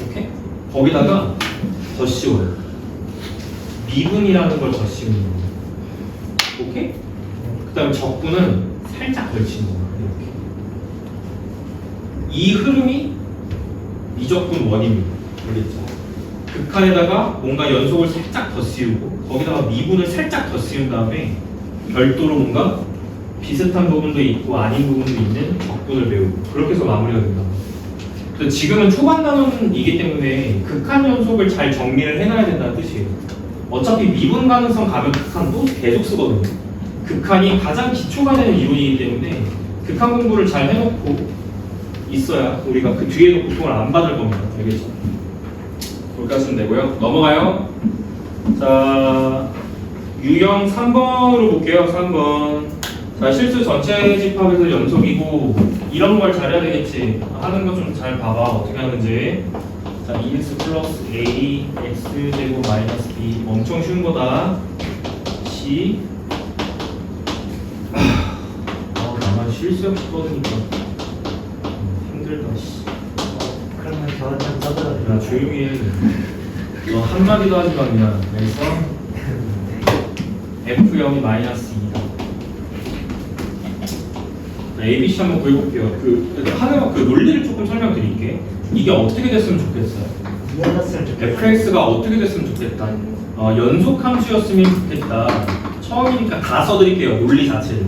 오케이? 거기다가 더 씌워요. 미분이라는 걸 더 씌우는 거예요. 오케이? 그 다음에 적분은 살짝 걸치는 거예요. 이렇게. 이 흐름이 미적분 원입니다. 알겠죠? 극한에다가 뭔가 연속을 살짝 더 씌우고 거기다가 미분을 살짝 더 씌운 다음에 별도로 뭔가 비슷한 부분도 있고 아닌 부분도 있는 적분을 배우고 그렇게 해서 마무리가 된다. 그래서 지금은 초반 단원이기 때문에 극한 연속을 잘 정리를 해놔야 된다는 뜻이에요. 어차피 미분 가능성 가면 극한도 계속 쓰거든요. 극한이 가장 기초가 되는 이론이기 때문에 극한 공부를 잘 해놓고 있어야 우리가 그 뒤에도 고통을 안 받을 겁니다. 알겠죠? 그렇게 하시면 되고요. 넘어가요. 자, 유형 3번으로 볼게요. 3번. 자, 실수 전체 집합에서 연속이고 이런 걸 잘해야 되겠지. 하는 거 좀 잘 봐봐. 어떻게 하는지. 자, 2x 플러스 a x 제곱 마이너스 b 엄청 쉬운 거다. c 나만 쉴 새 없이 떠드니까 힘들다. 씨. 그러면 저는 야 조용히 해. 너 한마디도 하지 마 그냥. 그래서 f0이 마이너스 2다. ABC 한번 구해볼게요. 그 논리를 조금 설명드릴게. 이게 어떻게 됐으면 좋겠어요? 이어졌으면 좋겠어요. fx가 어떻게 됐으면 좋겠다. 연속함수였으면 좋겠다. 처음이니까 다 써드릴게요. 논리 자체를.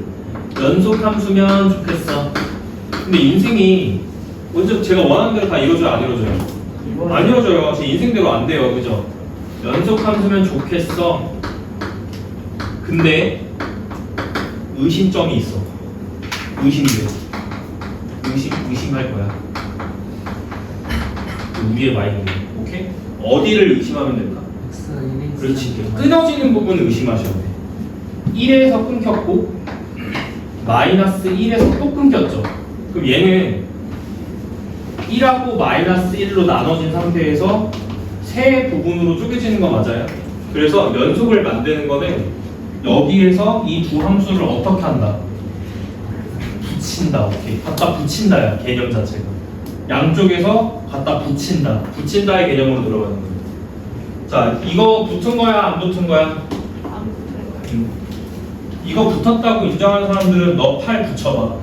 연속함수면 좋겠어. 근데 인생이 먼저 제가 원하는 대로 다 이루어져요? 안 이루어져요? 안 이루어져요. 제 인생대로 안 돼요. 그죠? 연속함수면 좋겠어. 근데 의심점이 있어. 의심돼. 의심할 거야. 우리의 마인드. 오케이? 어디를 의심하면 될까? 그렇지. 끊어지는 부분을 의심하셔야 돼. 1에서 끊겼고 마이너스 1에서 또 끊겼죠. 그럼 얘는 1하고 마이너스 1로 나눠진 상태에서 세 부분으로 쪼개지는 거 맞아요? 그래서 연속을 만드는 거는 여기에서 이 두 함수를 어떻게 한다? 붙인다. 오케이. 갖다 붙인다야. 개념 자체가. 양쪽에서 갖다 붙인다. 붙인다의 개념으로 들어가는 거예요. 자, 이거 붙은 거야? 안 붙은 거야? 안 붙어요. 이거 붙었다고 인정하는 사람들은 너 팔 붙여봐.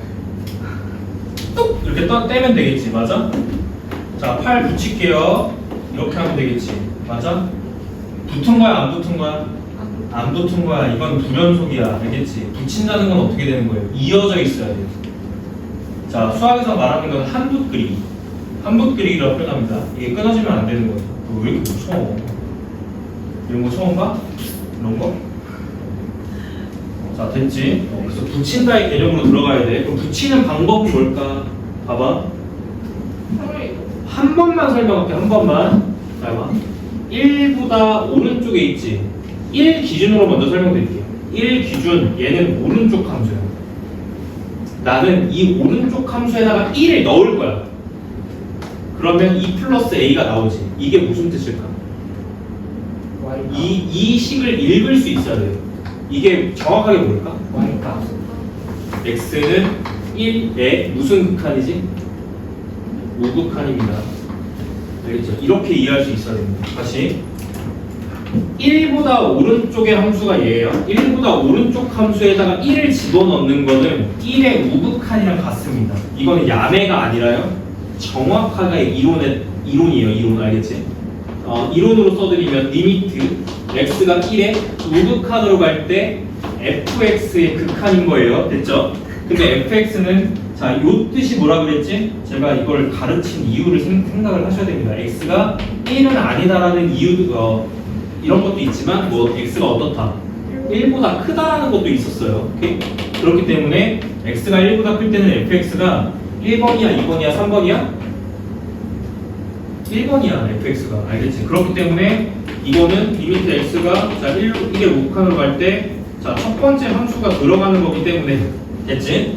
뚝! 이렇게 떼면 되겠지. 맞아? 자, 팔 붙일게요. 이렇게 하면 되겠지. 맞아? 붙은 거야? 안 붙은 거야? 안 붙은 거야. 이건 불연속이야. 알겠지? 붙인다는 건 어떻게 되는 거예요? 이어져 있어야 돼. 자, 수학에서 말하는 건 한붓 그리기. 한붓 그리기라고 표현합니다. 이게 끊어지면 안 되는 거죠. 왜 이렇게 무서워? 이런 거 처음 봐? 이런 거? 자, 됐지? 그래서 붙인다의 개념으로 들어가야 돼. 그럼 붙이는 방법은 뭘까? 봐봐. 한 번만 설명할게. 한 번만. 자, 봐. 1보다 오른쪽에 있지. 1 기준으로 먼저 설명드릴게요. 1 기준, 얘는 오른쪽 함수야. 나는 이 오른쪽 함수에다가 1을 넣을 거야. 그러면 2 플러스 a가 나오지. 이게 무슨 뜻일까? 이 식을 읽을 수 있어야 돼요. 이게 정확하게 뭘까? Y값. x는 1의 무슨 극한이지? 우극한입니다. 알겠죠? 이렇게 이해할 수 있어야 됩니다. 다시 1보다 오른쪽의 함수가 얘예요. 1보다 오른쪽 함수에다가 1을 집어넣는 거는 1의 우극한이랑 같습니다. 이거는 야매가 아니라요. 정확하게 이론이에요. 이론 알겠지? 이론으로 써드리면 리미트 x가 1에 우극한으로 갈 때 fx의 극한인 거예요. 됐죠? 근데 fx는 자, 요 뜻이 뭐라 그랬지? 제가 이걸 가르친 이유를 생각을 하셔야 됩니다. x가 1은 아니다라는 이유, 이런 것도 있지만 뭐 x가 어떻다? 1보다 크다라는 것도 있었어요. 오케이? 그렇기 때문에 x가 1보다 클 때는 fx가 1번이야, 2번이야, 3번이야? 1번이야, fx가. 알겠지? 그렇기 때문에 이거는 리미트 x가 자 1에 우극한으로 갈 때 자, 첫 번째 함수가 들어가는 거기 때문에 됐지?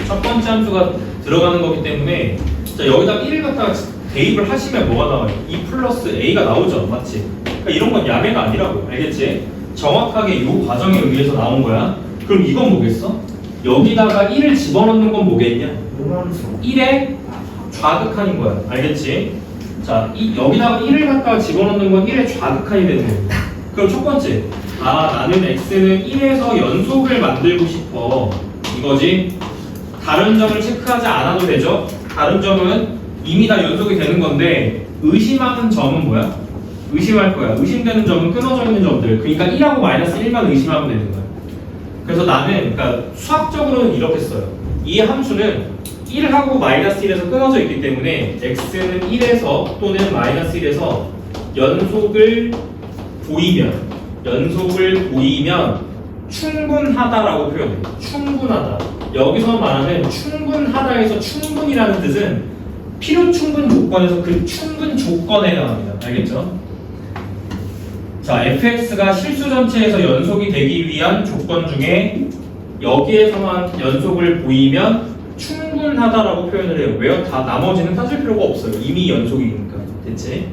첫 번째 함수가 들어가는 거기 때문에 자, 여기다 1을 갖다가 대입을 하시면 뭐가 나와요? 2 플러스 a가 나오죠. 맞지? 그러니까 이런 건 야매가 아니라고. 알겠지? 정확하게 이 과정에 의해서 나온 거야. 그럼 이건 뭐겠어? 여기다가 1을 집어넣는 건 뭐겠냐? 음함수. 1의 좌극한인 거야. 알겠지? 자, 여기다가 1을 갖다가 집어넣는 건 1의 좌극한이 되는 거예요. 그럼 첫 번째, 나는 x는 1에서 연속을 만들고 싶어. 이거지? 다른 점을 체크하지 않아도 되죠? 다른 점은 이미 다 연속이 되는 건데 의심하는 점은 뭐야? 의심할 거야. 의심되는 점은 끊어져 있는 점들. 그러니까 1하고 마이너스 1만 의심하면 되는 거야. 그래서 나는 그러니까 수학적으로는 이렇게 써요. 이 함수는 1하고 마이너스 1에서 끊어져 있기 때문에 x는 1에서 또는 마이너스 1에서 연속을 보이면 충분하다라고 표현해. 충분하다. 여기서 말하는 충분하다에서 충분이라는 뜻은 필요 충분 조건에서 그 충분 조건에 해당합니다. 알겠죠? 자, fx가 실수 전체에서 연속이 되기 위한 조건 중에 여기에서만 연속을 보이면 충분하다라고 표현을 해요. 왜요? 다 나머지는 따질 필요가 없어요. 이미 연속이니까. 됐지?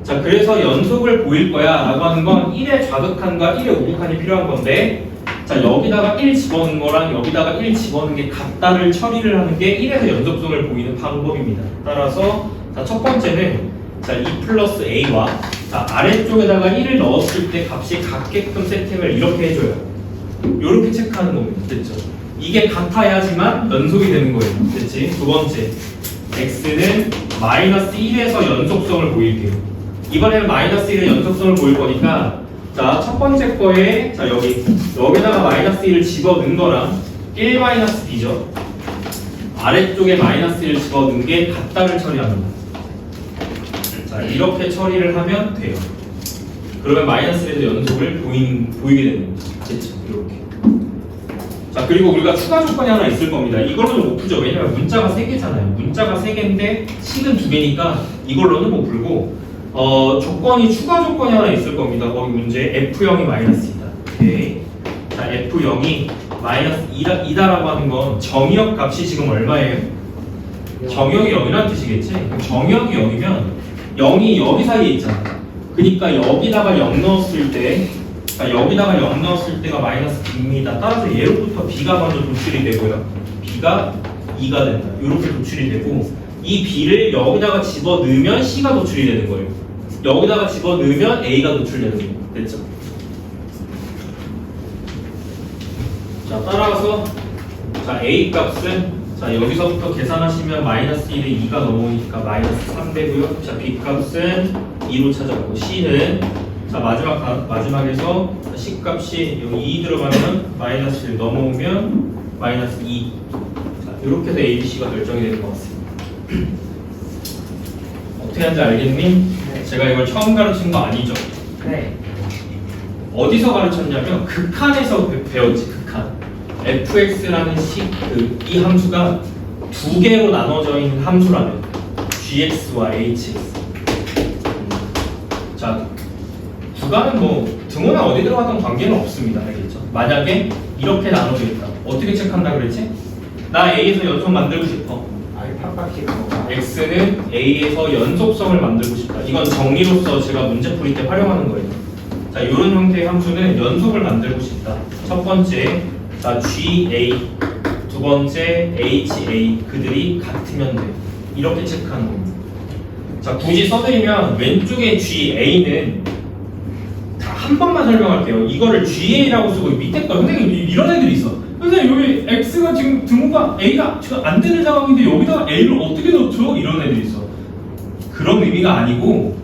자, 그래서 연속을 보일 거야 라고 하는 건 1의 좌극한과 1의 우극한이 필요한 건데, 자, 여기다가 1 집어넣은 거랑 여기다가 1 집어넣은 게 같다를 처리를 하는 게 1에서 연속성을 보이는 방법입니다. 따라서 자, 첫 번째는 자, 2 플러스 a와 자, 아래쪽에다가 1을 넣었을 때 값이 같게끔 세팅을 이렇게 해줘요. 이렇게 체크하는 겁니다. 됐죠? 이게 같아야지만 연속이 되는 거예요. 됐지? 두 번째, x는 마이너스 1에서 연속성을 보일게요. 이번에는 마이너스 1의 연속성을 보일 거니까, 자, 첫 번째 거에 자, 여기다가 마이너스 1을 집어넣은 거랑 1 마이너스 b죠. 아래쪽에 마이너스 1을 집어넣은 게 같다를 처리합니다. 자, 이렇게 처리를 하면 돼요. 그러면 마이너스 1에서 연속을 보이게 되는 거죠. 됐죠? 이렇게. 자, 그리고 우리가 추가 조건이 하나 있을 겁니다. 이걸로는 못 풀죠. 왜냐면 문자가 3개잖아요. 문자가 3개인데 식은 2개니까 이걸로는 못 풀고, 조건이 추가 조건이 하나 있을 겁니다. 거기 문제 F0이 마이너스이다. 오케이. 자, F0이 마이너스 2다라고 하는 건 정의역 값이 지금 얼마예요? 정의역이 0이라는 뜻이겠지? 그럼 정의역이 0이면 0이 여기 사이에 있잖아. 그러니까 여기다가 0 넣었을 때, 여기다가 0 넣었을 때가 마이너스 b입니다. 따라서 얘로부터 b가 먼저 도출이 되고요. b가 2가 된다. 이렇게 도출이 되고, 이 b를 여기다가 집어넣으면 c가 도출이 되는 거예요. 여기다가 집어넣으면 a가 도출되는 거예요. 됐죠? 자, 따라서 자, a 값은 자, 여기서부터 계산하시면 마이너스 1에 2가 넘어오니까 마이너스 3 되고요. 자, b 값은 2로 찾아보고, c는 자, 마지막에서 c 값이 여기 2 들어가면 마이너스 1 넘어오면 마이너스 2. 자, 이렇게 해서 a, b, c가 결정이 되는 것 같습니다. 어떻게 하는지 알겠니? 네. 제가 이걸 처음 가르친 거 아니죠? 네. 어디서 가르쳤냐면 극한에서 배웠지. 극한. fx라는 이 함수가 두 개로 나눠져 있는 함수라면 gx와 hx. 자, 구간은 뭐 등호나 어디 들어가던 관계는 없습니다. 알겠죠? 만약에 이렇게 나눠져 있다. 어떻게 체크한다 그랬지? 나 a에서 연속 만들고 싶어. 아이 팍팍히 가고. x는 a에서 연속성을 만들고 싶다. 이건 정리로서 제가 문제 풀이 때 활용하는 거예요. 자, 이런 형태의 함수는 연속을 만들고 싶다. 첫 번째, 자, GA, 두 번째 HA, 그들이 같으면 돼. 이렇게 체크하는 겁니다. 자, 굳이 써드리면 왼쪽에 GA는 다 한 번만 설명할게요. 이거를 GA라고 쓰고 밑에 거 선생님 이런 애들이 있어. 선생님 여기 X가 지금 등호가 A가 지금 안 되는 상황인데 여기다가 A를 어떻게 넣죠? 이런 애들이 있어. 그런 의미가 아니고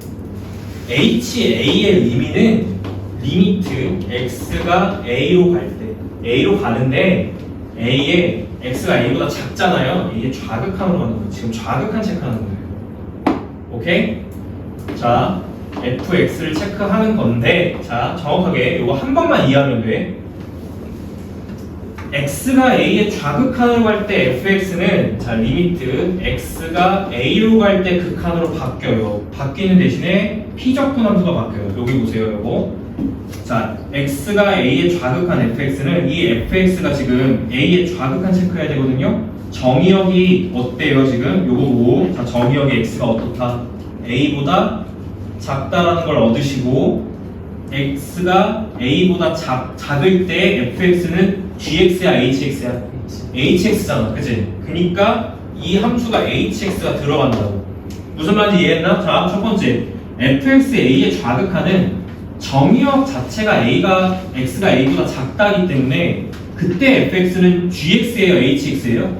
HA의 의미는 리미트 X가 A로 갈 때, A로 가는데 A에 X가 A보다 작잖아요. A의 좌극한으로 가는 거예요. 지금 좌극한 체크하는 거예요. 오케이? 자, fx를 체크하는 건데, 자, 정확하게 이거 한 번만 이해하면 돼. x가 a의 좌극한으로 갈 때 fx는 자, 리미트 x가 a로 갈 때 극한으로 바뀌어요. 바뀌는 대신에 피적분 함수가 바뀌어요. 여기 보세요, 요거. 자, x가 a의 좌극한 fx는 이 fx가 지금 a의 좌극한 체크해야 되거든요. 정의역이 어때요, 지금? 요거 보고. 자, 정의역이 x가 어떻다? a보다 작다라는 걸 얻으시고, x가 a보다 작을 때 fx는 gx야 hx야? hx잖아, 그치? 그니까 이 함수가 hx가 들어간다고. 무슨 말인지 이해했나? 자, 첫 번째, fxa의 좌극한은 정의역 자체가 x가 a보다 작다기 때문에 그때 fx는 gx예요, hx예요?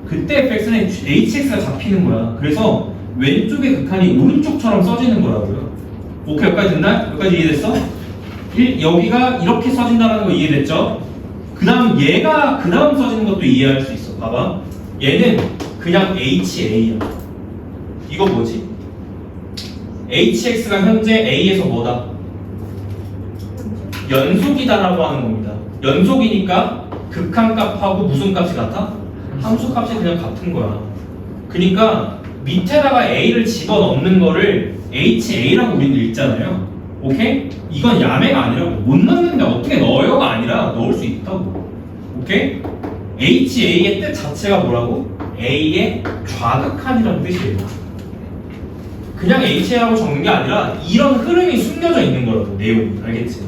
그때 fx는 hx가 잡히는 거야. 그래서 왼쪽의 극한이 오른쪽처럼 써지는 거라고요. 오케이, 여기까지 됐나? 여기까지 이해됐어? 여기가 이렇게 써진다는 거 이해됐죠? 그 다음 얘가 그 다음 써지는 것도 이해할 수 있어. 봐봐, 얘는 그냥 HA야. 이거 뭐지? HX가 현재 A에서 뭐다? 연속이다라고 하는 겁니다. 연속이니까 극한값하고 무슨 값이 같아? 함수값이 그냥 같은 거야. 그러니까 밑에다가 A를 집어넣는 거를 HA라고 우리는 읽잖아요. 오케이? 이건 야매가 아니라고. 못 넣는데 어떻게 넣어요가 아니라 넣을 수 있다고. 오케이? HA의 뜻 자체가 뭐라고? A의 좌극한이라는 뜻이에요. 그냥 HA라고 적는 게 아니라 이런 흐름이 숨겨져 있는 거라고 내용이 알겠지?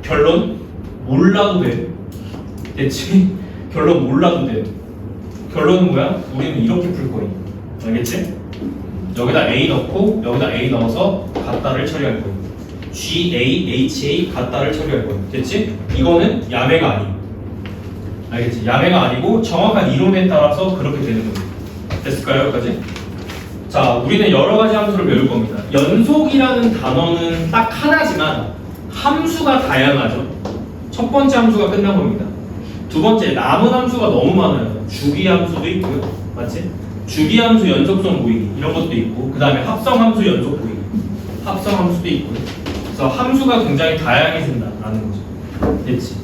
결론 몰라도 돼. 됐지? 결론 몰라도 돼. 결론은 뭐야? 우리는 이렇게 풀 거야. 알겠지? 여기다 A 넣고 여기다 A 넣어서 같다를 처리할 거야. GA, HA 같다를 처리할 거야. 됐지? 이거는 야매가 아니고. 알겠지? 야매가 아니고 정확한 이론에 따라서 그렇게 되는 거야. 됐을까요? 여기까지? 자, 우리는 여러 가지 함수를 배울 겁니다. 연속이라는 단어는 딱 하나지만 함수가 다양하죠. 첫 번째 함수가 끝난 겁니다. 두 번째, 남은 함수가 너무 많아요. 주기 함수도 있고요. 맞지? 주기 함수 연속성 보이기 이런 것도 있고, 그 다음에 합성 함수 연속 보이기, 합성 함수도 있고요. 그래서 함수가 굉장히 다양해진다라는 거죠. 됐지?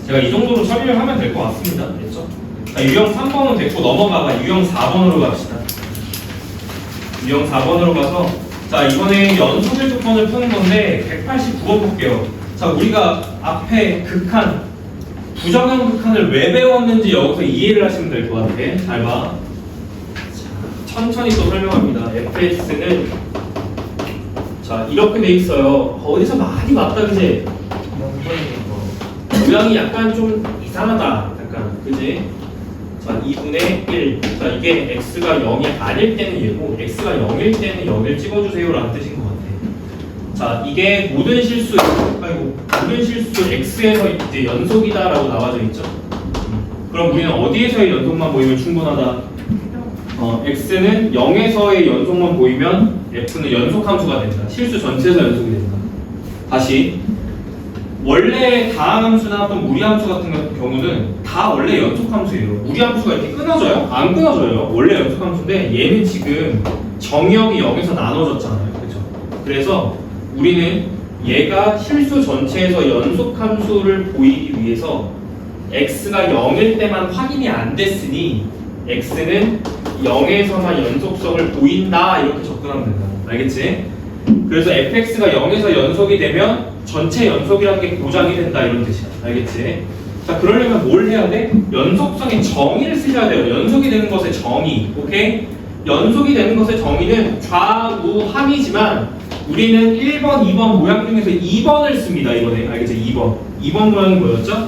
제가 이 정도로 처리를 하면 될 것 같습니다. 됐죠? 자, 유형 3번은 됐고 넘어가봐. 유형 4번으로 갑시다. 유형 4번으로 가서, 자, 이번에 연속일 조건을 푸는 건데 189번 볼게요. 자, 우리가 앞에 극한, 부정형 극한을 왜 배웠는지 여기서 이해를 하시면 될 것 같아. 잘 봐. 자, 천천히 또 설명합니다. fx는 자, 이렇게 돼 있어요. 어디서 많이 봤다, 그지? 모양이 약간 좀 이상하다. 약간, 그지? 자, 2분의 1. 자, 이게 x가 0이 아닐 때는 얘고, x가 0일 때는 0을 찍어주세요 라는 뜻인 것 같아. 자, 이게 모든 실수, 모든 실수 x에서 이제 연속이다 라고 나와져 있죠. 그럼 우리는 어디에서의 연속만 보이면 충분하다? x는 0에서의 연속만 보이면 f는 연속함수가 된다. 실수 전체에서 연속이 된다. 다시, 원래 다항함수나 또는 무리함수 같은 경우는 다 원래 연속함수예요. 무리함수가 이렇게 끊어져요? 안 끊어져요. 원래 연속함수인데 얘는 지금 정의역이 0에서 나눠졌잖아요. 그렇죠? 그래서 우리는 얘가 실수 전체에서 연속함수를 보이기 위해서 x가 0일 때만 확인이 안 됐으니 x는 0에서만 연속성을 보인다 이렇게 접근하면 된다. 알겠지? 그래서 fx가 0에서 연속이 되면 전체 연속이라는 게 보장이 된다 이런 뜻이야. 알겠지? 자, 그러려면 뭘 해야 돼? 연속성의 정의를 쓰셔야 돼요. 연속이 되는 것의 정의. 오케이? 연속이 되는 것의 정의는 좌우함이지만 우리는 1번, 2번 모양 중에서 2번을 씁니다. 이번에. 알겠지? 2번. 2번 모양이 뭐였죠?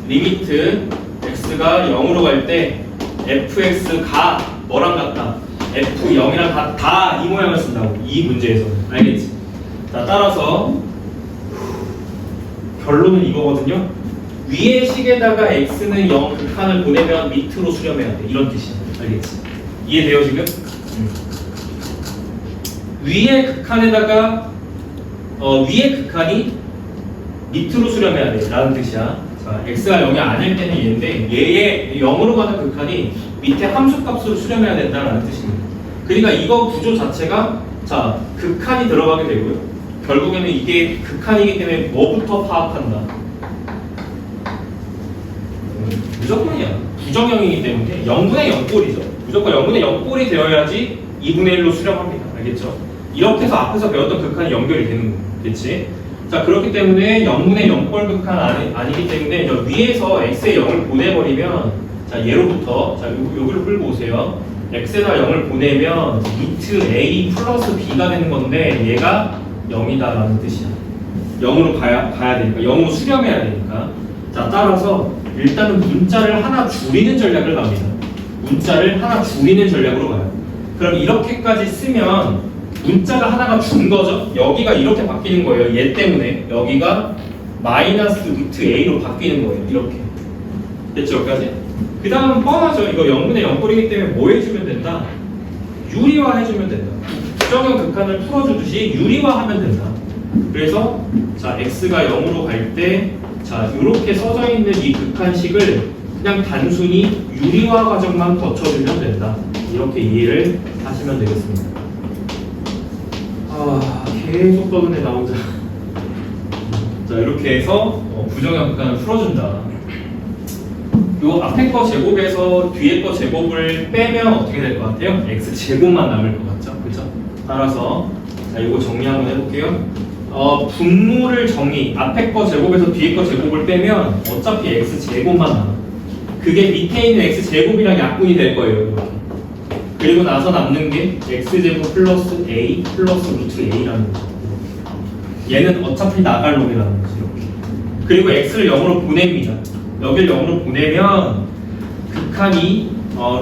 리미트 x가 0으로 갈 때 fx가 뭐랑 같다? f0이랑 같다. 이 모양을 쓴다고. 이 문제에서는. 알겠지? 자, 따라서 결론은 이거거든요. 위의 식에다가 x는 0 극한을 보내면 밑으로 수렴해야 돼. 이런 뜻이야. 알겠지? 이해돼요 지금? 위의 극한에다가 위의 극한이 밑으로 수렴해야 돼. 라는 뜻이야. 자, x가 0이 아닐 때는 얘인데 얘의 0으로 가는 극한이 밑에 함수값으로 수렴해야 된다라는 뜻입니다. 그러니까 이거 구조 자체가 자, 극한이 들어가게 되고요. 결국에는 이게 극한이기 때문에 뭐부터 파악한다? 무조건이야. 부정형이기 때문에 0분의 0꼴이죠. 무조건 0분의 0꼴이 되어야지 2분의 1로 수렴합니다. 알겠죠? 이렇게 해서 앞에서 배웠던 극한이 연결이 되는 거겠지? 자, 그렇기 때문에 0분의 0꼴 극한 아니기 때문에 위에서 x에 0을 보내버리면 자, 얘로부터 자, 여기로 끌고 오세요. x에다 0을 보내면 루트 a 플러스 b가 되는 건데 얘가 0이다라는 뜻이야. 0으로 가야 되니까 0으로 수렴해야 되니까. 자, 따라서 일단은 문자를 하나 줄이는 전략을 갑니다. 문자를 하나 줄이는 전략으로 가요. 그럼 이렇게까지 쓰면 문자가 하나가 준 거죠. 여기가 이렇게 바뀌는 거예요. 얘 때문에 여기가 마이너스 루트 a로 바뀌는 거예요. 이렇게. 됐죠? 여기까지? 그 다음은 뻔하죠. 이거 0분의 0꼴이기 때문에 뭐 해주면 된다? 유리화 해주면 된다. 부정형 극한을 풀어주듯이 유리화하면 된다. 그래서 자, x가 0으로 갈 때 자, 이렇게 써져 있는 이 극한식을 그냥 단순히 유리화 과정만 거쳐주면 된다. 이렇게 이해를 하시면 되겠습니다. 아, 계속 떠드네 나 혼자. 자, 이렇게 해서 부정형 극한을 풀어준다. 요 앞에 거 제곱에서 뒤에 거 제곱을 빼면 어떻게 될 것 같아요? x 제곱만 남을 것 같죠? 그죠? 따라서 자, 이거 정리 한번 해볼게요. 분모를 정의, 앞에 거 제곱에서 뒤에 거 제곱을 빼면 어차피 x 제곱만 남아. 그게 밑에 있는 x 제곱이랑 약분이 될 거예요. 이렇게. 그리고 나서 남는 게 x제곱 플러스 a 플러스 루트 a라는 거죠. 얘는 어차피 나갈 놈이라는 거죠. 이렇게. 그리고 x를 0으로 보냅니다. 여기를 0으로 보내면 극한이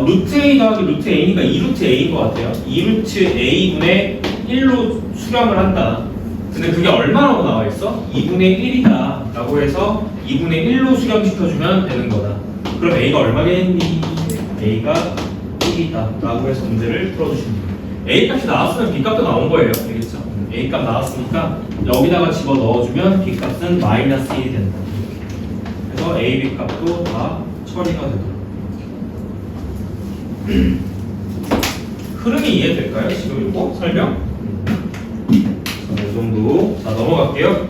루트 a 더하기 루트 a니까 2루트 a인 것 같아요. 2루트 a분의 1로 수렴을 한다. 근데 그게 얼마라고 나와 있어? 2분의 1이다 라고 해서 2분의 1로 수렴시켜주면 되는 거다. 그럼 a가 얼마겠니? a가 1이다 라고 해서 문제를 풀어주시면 돼요. a 값이 나왔으면 b 값도 나온 거예요. 알겠죠? a 값 나왔으니까 여기다가 집어 넣어주면 b 값은 마이너스 1이 된다. 그래서 a, b 값도 다 처리가 되도록. 흐름이 이해될까요? 지금 이거 설명? 이 정도. 자, 넘어갈게요.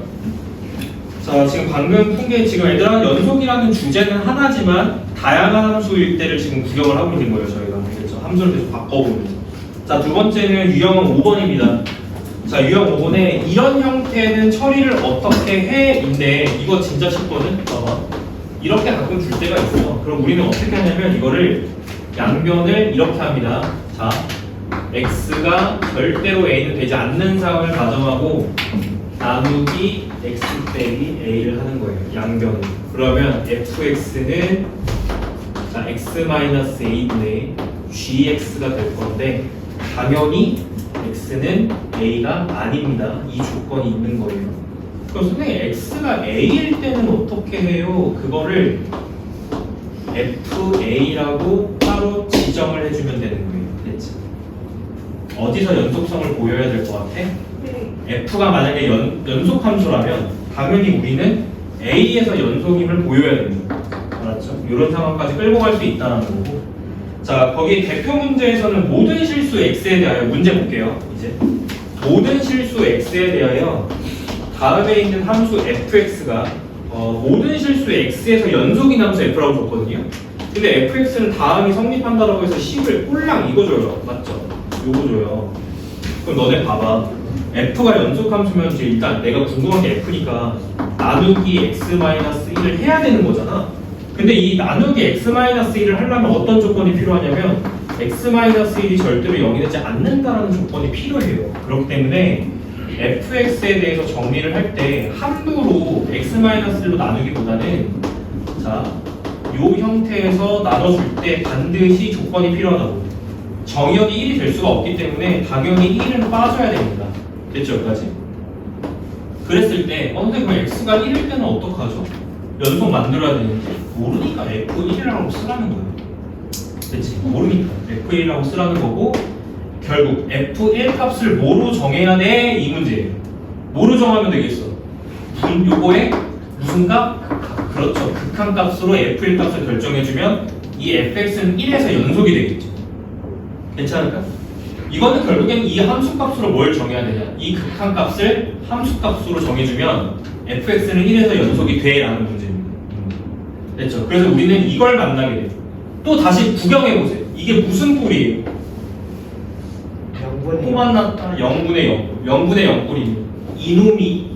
자, 지금 방금 푼 게 지금 얘들아 연속이라는 주제는 하나지만 다양한 함수일 때를 지금 구경을 하고 있는 거예요. 저희가. 그렇죠? 함수를 계속 바꿔보면서. 자, 두 번째는 유형은 5번입니다. 자, 유형 5번에 이런 형태는 처리를 어떻게 해인데 이거 진짜 쉽거든? 봐봐. 이렇게 가끔 줄 때가 있어. 그럼 우리는 어떻게 하냐면 이거를 양변을 이렇게 합니다. 자, x가 절대로 a는 되지 않는 상황을 가정하고 나누기 x 빼기 a를 하는 거예요. 양변을. 그러면 fx는 자 x-a분의 gx가 될 건데 당연히 x는 a가 아닙니다. 이 조건이 있는 거예요. 그럼 선생님 x가 a일 때는 어떻게 해요? 그거를 fa라고 따로 지정을 해주면 되는 거예요. 됐지? 어디서 연속성을 보여야 될 것 같아? f가 만약에 연속함수라면 당연히 우리는 a에서 연속임을 보여야 됩니다. 알았죠? 이런 상황까지 끌고 갈 수 있다는 거고. 자, 거기 대표 문제에서는 모든 실수 x에 대하여 문제 볼게요. 이제 모든 실수 x에 대하여 다음에 있는 함수 fx가 모든 실수 x에서 연속인 함수 f라고 줬거든요. 근데 fx는 다음이 성립한다고 해서 10을 꼴랑 이거 줘요. 맞죠? 요거 줘요. 그럼 너네 봐봐. f가 연속함수면 이제 일단 내가 궁금한 게 f니까 나누기 x-1을 해야 되는 거잖아. 근데 이 나누기 x-1을 하려면 어떤 조건이 필요하냐면 x-1이 절대로 0이 되지 않는다라는 조건이 필요해요. 그렇기 때문에 fx에 대해서 정리를 할 때 함수로 x-1로 나누기보다는 자, 요 형태에서 나눠줄 때 반드시 조건이 필요하다고. 정의역이 1이 될 수가 없기 때문에 당연히 1은 빠져야 됩니다. 됐죠? 여기까지? 그랬을 때 선생님 그럼 x가 1일 때는 어떡하죠? 연속 만들어야 되는데 모르니까 f1이라고 쓰라는 거예요. 됐지? 모르니까 f1이라고 쓰라는 거고 결국 f1 값을 뭐로 정해야 돼? 이 문제예요. 뭐로 정하면 되겠어? 요거에 무슨 값? 극한. 그렇죠. 극한 값으로 f1 값을 결정해주면 이 fx는 1에서 연속이 되겠죠. 괜찮을까? 이거는 결국엔 이 함수 값으로 뭘 정해야 되냐? 이 극한 값을 함수 값으로 정해주면 fx는 1에서 연속이 돼 라는 문제입니다. 됐죠? 그래서 우리는 이걸 만나게 돼요. 또 다시 구경해보세요. 이게 무슨 꼴이에요? 또 만났다. 0분의 0. 0분의 0꼴이에요. 이놈이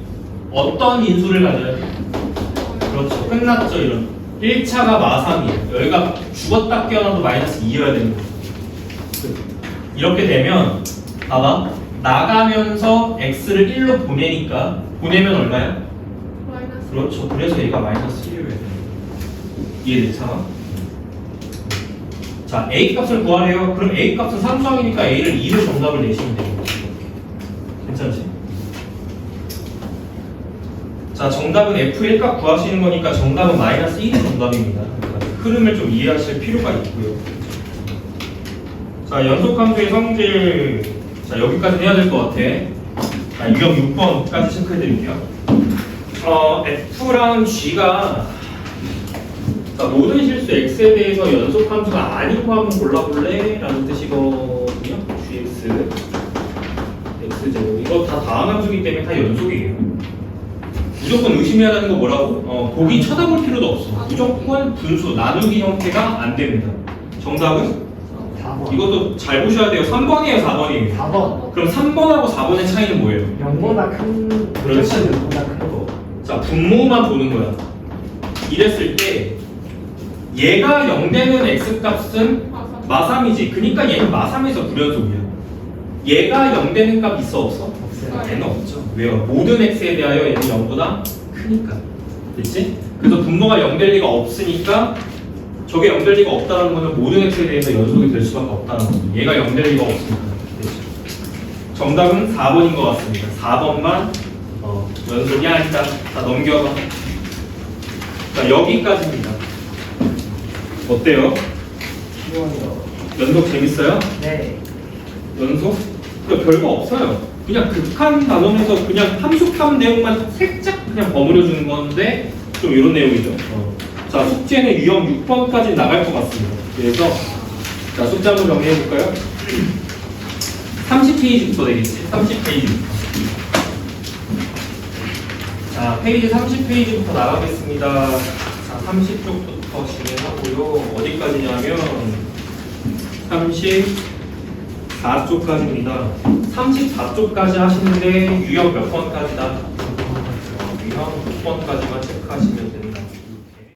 어떤 인수를 가져야 돼요? 그렇죠. 끝났죠. 이런 1차가 마삼이에요. 여기가 죽었다 깨어나도 마이너스 2여야 되는 거죠. 이렇게 되면 봐봐. 나가면서 x를 1로 보내니까 보내면 얼마야? 마이너스. 그렇죠. 그래서 얘가 마이너스 1이 돼요. 이해되잖아? 자, a 값을 구하래요. 그럼 a 값은 3성이니까 a를 2로 정답을 내시면 됩니다. 괜찮지? 자, 정답은 f1 값 구하시는 거니까 정답은 마이너스 1이 정답입니다. 흐름을 좀 이해하실 필요가 있고요. 자, 연속함수의 성질. 자, 여기까지 해야 될 것 같아. 자, 유형 6번까지 체크해 드릴게요. F랑 G가 자, 모든 실수 X에 대해서 연속함수가 아닌 거 한번 골라볼래? 라는 뜻이거든요. GX, X제곱. 이거 다 다음 함수이기 때문에 다 연속이에요. 무조건 의심해야 하는 거 뭐라고? 보기 쳐다볼 필요도 없어. 무조건 분수, 나누기 형태가 안 됩니다. 정답은? 4번. 이것도 잘 보셔야 돼요. 3번이에요, 4번이에요. 4번. 그럼 3번하고 4번의 차이는 뭐예요? 0보다 큰. 그렇지. 0보다 큰 거. 자, 분모만 보는 거야. 이랬을 때 얘가 0되는 x값은 마3이지. 그러니까 얘는 마3에서 불연속이야. 얘가 0되는 값 있어 없어? 없어요. 얘는 없죠. 왜요? 모든 x에 대하여 얘는 0보다 크니까. 됐지? 그래서 분모가 0될 리가 없으니까 저게 0될 리가 없다는 거는 모든 x에 대해서 연속이 될 수밖에 없다는 거죠. 얘가 0될 리가 없으니까. 됐죠? 정답은 4번인 것 같습니다. 4번만 연속이 아니다. 자, 넘겨봐. 자, 여기까지입니다. 어때요? 쉬워요. 연속 재밌어요? 네. 연속? 별거 없어요. 그냥 극한 단원에서 그냥 함수값 내용만 살짝 그냥 버무려 주는 건데 좀 이런 내용이죠. 자, 숙제는 유형 6번까지 나갈 것 같습니다. 그래서 자, 숙제 한번 정리해 볼까요? 30페이지부터 되겠지? 30페이지부터. 자, 페이지 30페이지부터 나가겠습니다. 자, 30쪽부터 진행하고요. 어디까지냐면 34쪽까지입니다. 34쪽까지 하시는데 유형 몇 번까지다? 유형 6번까지만 체크하시면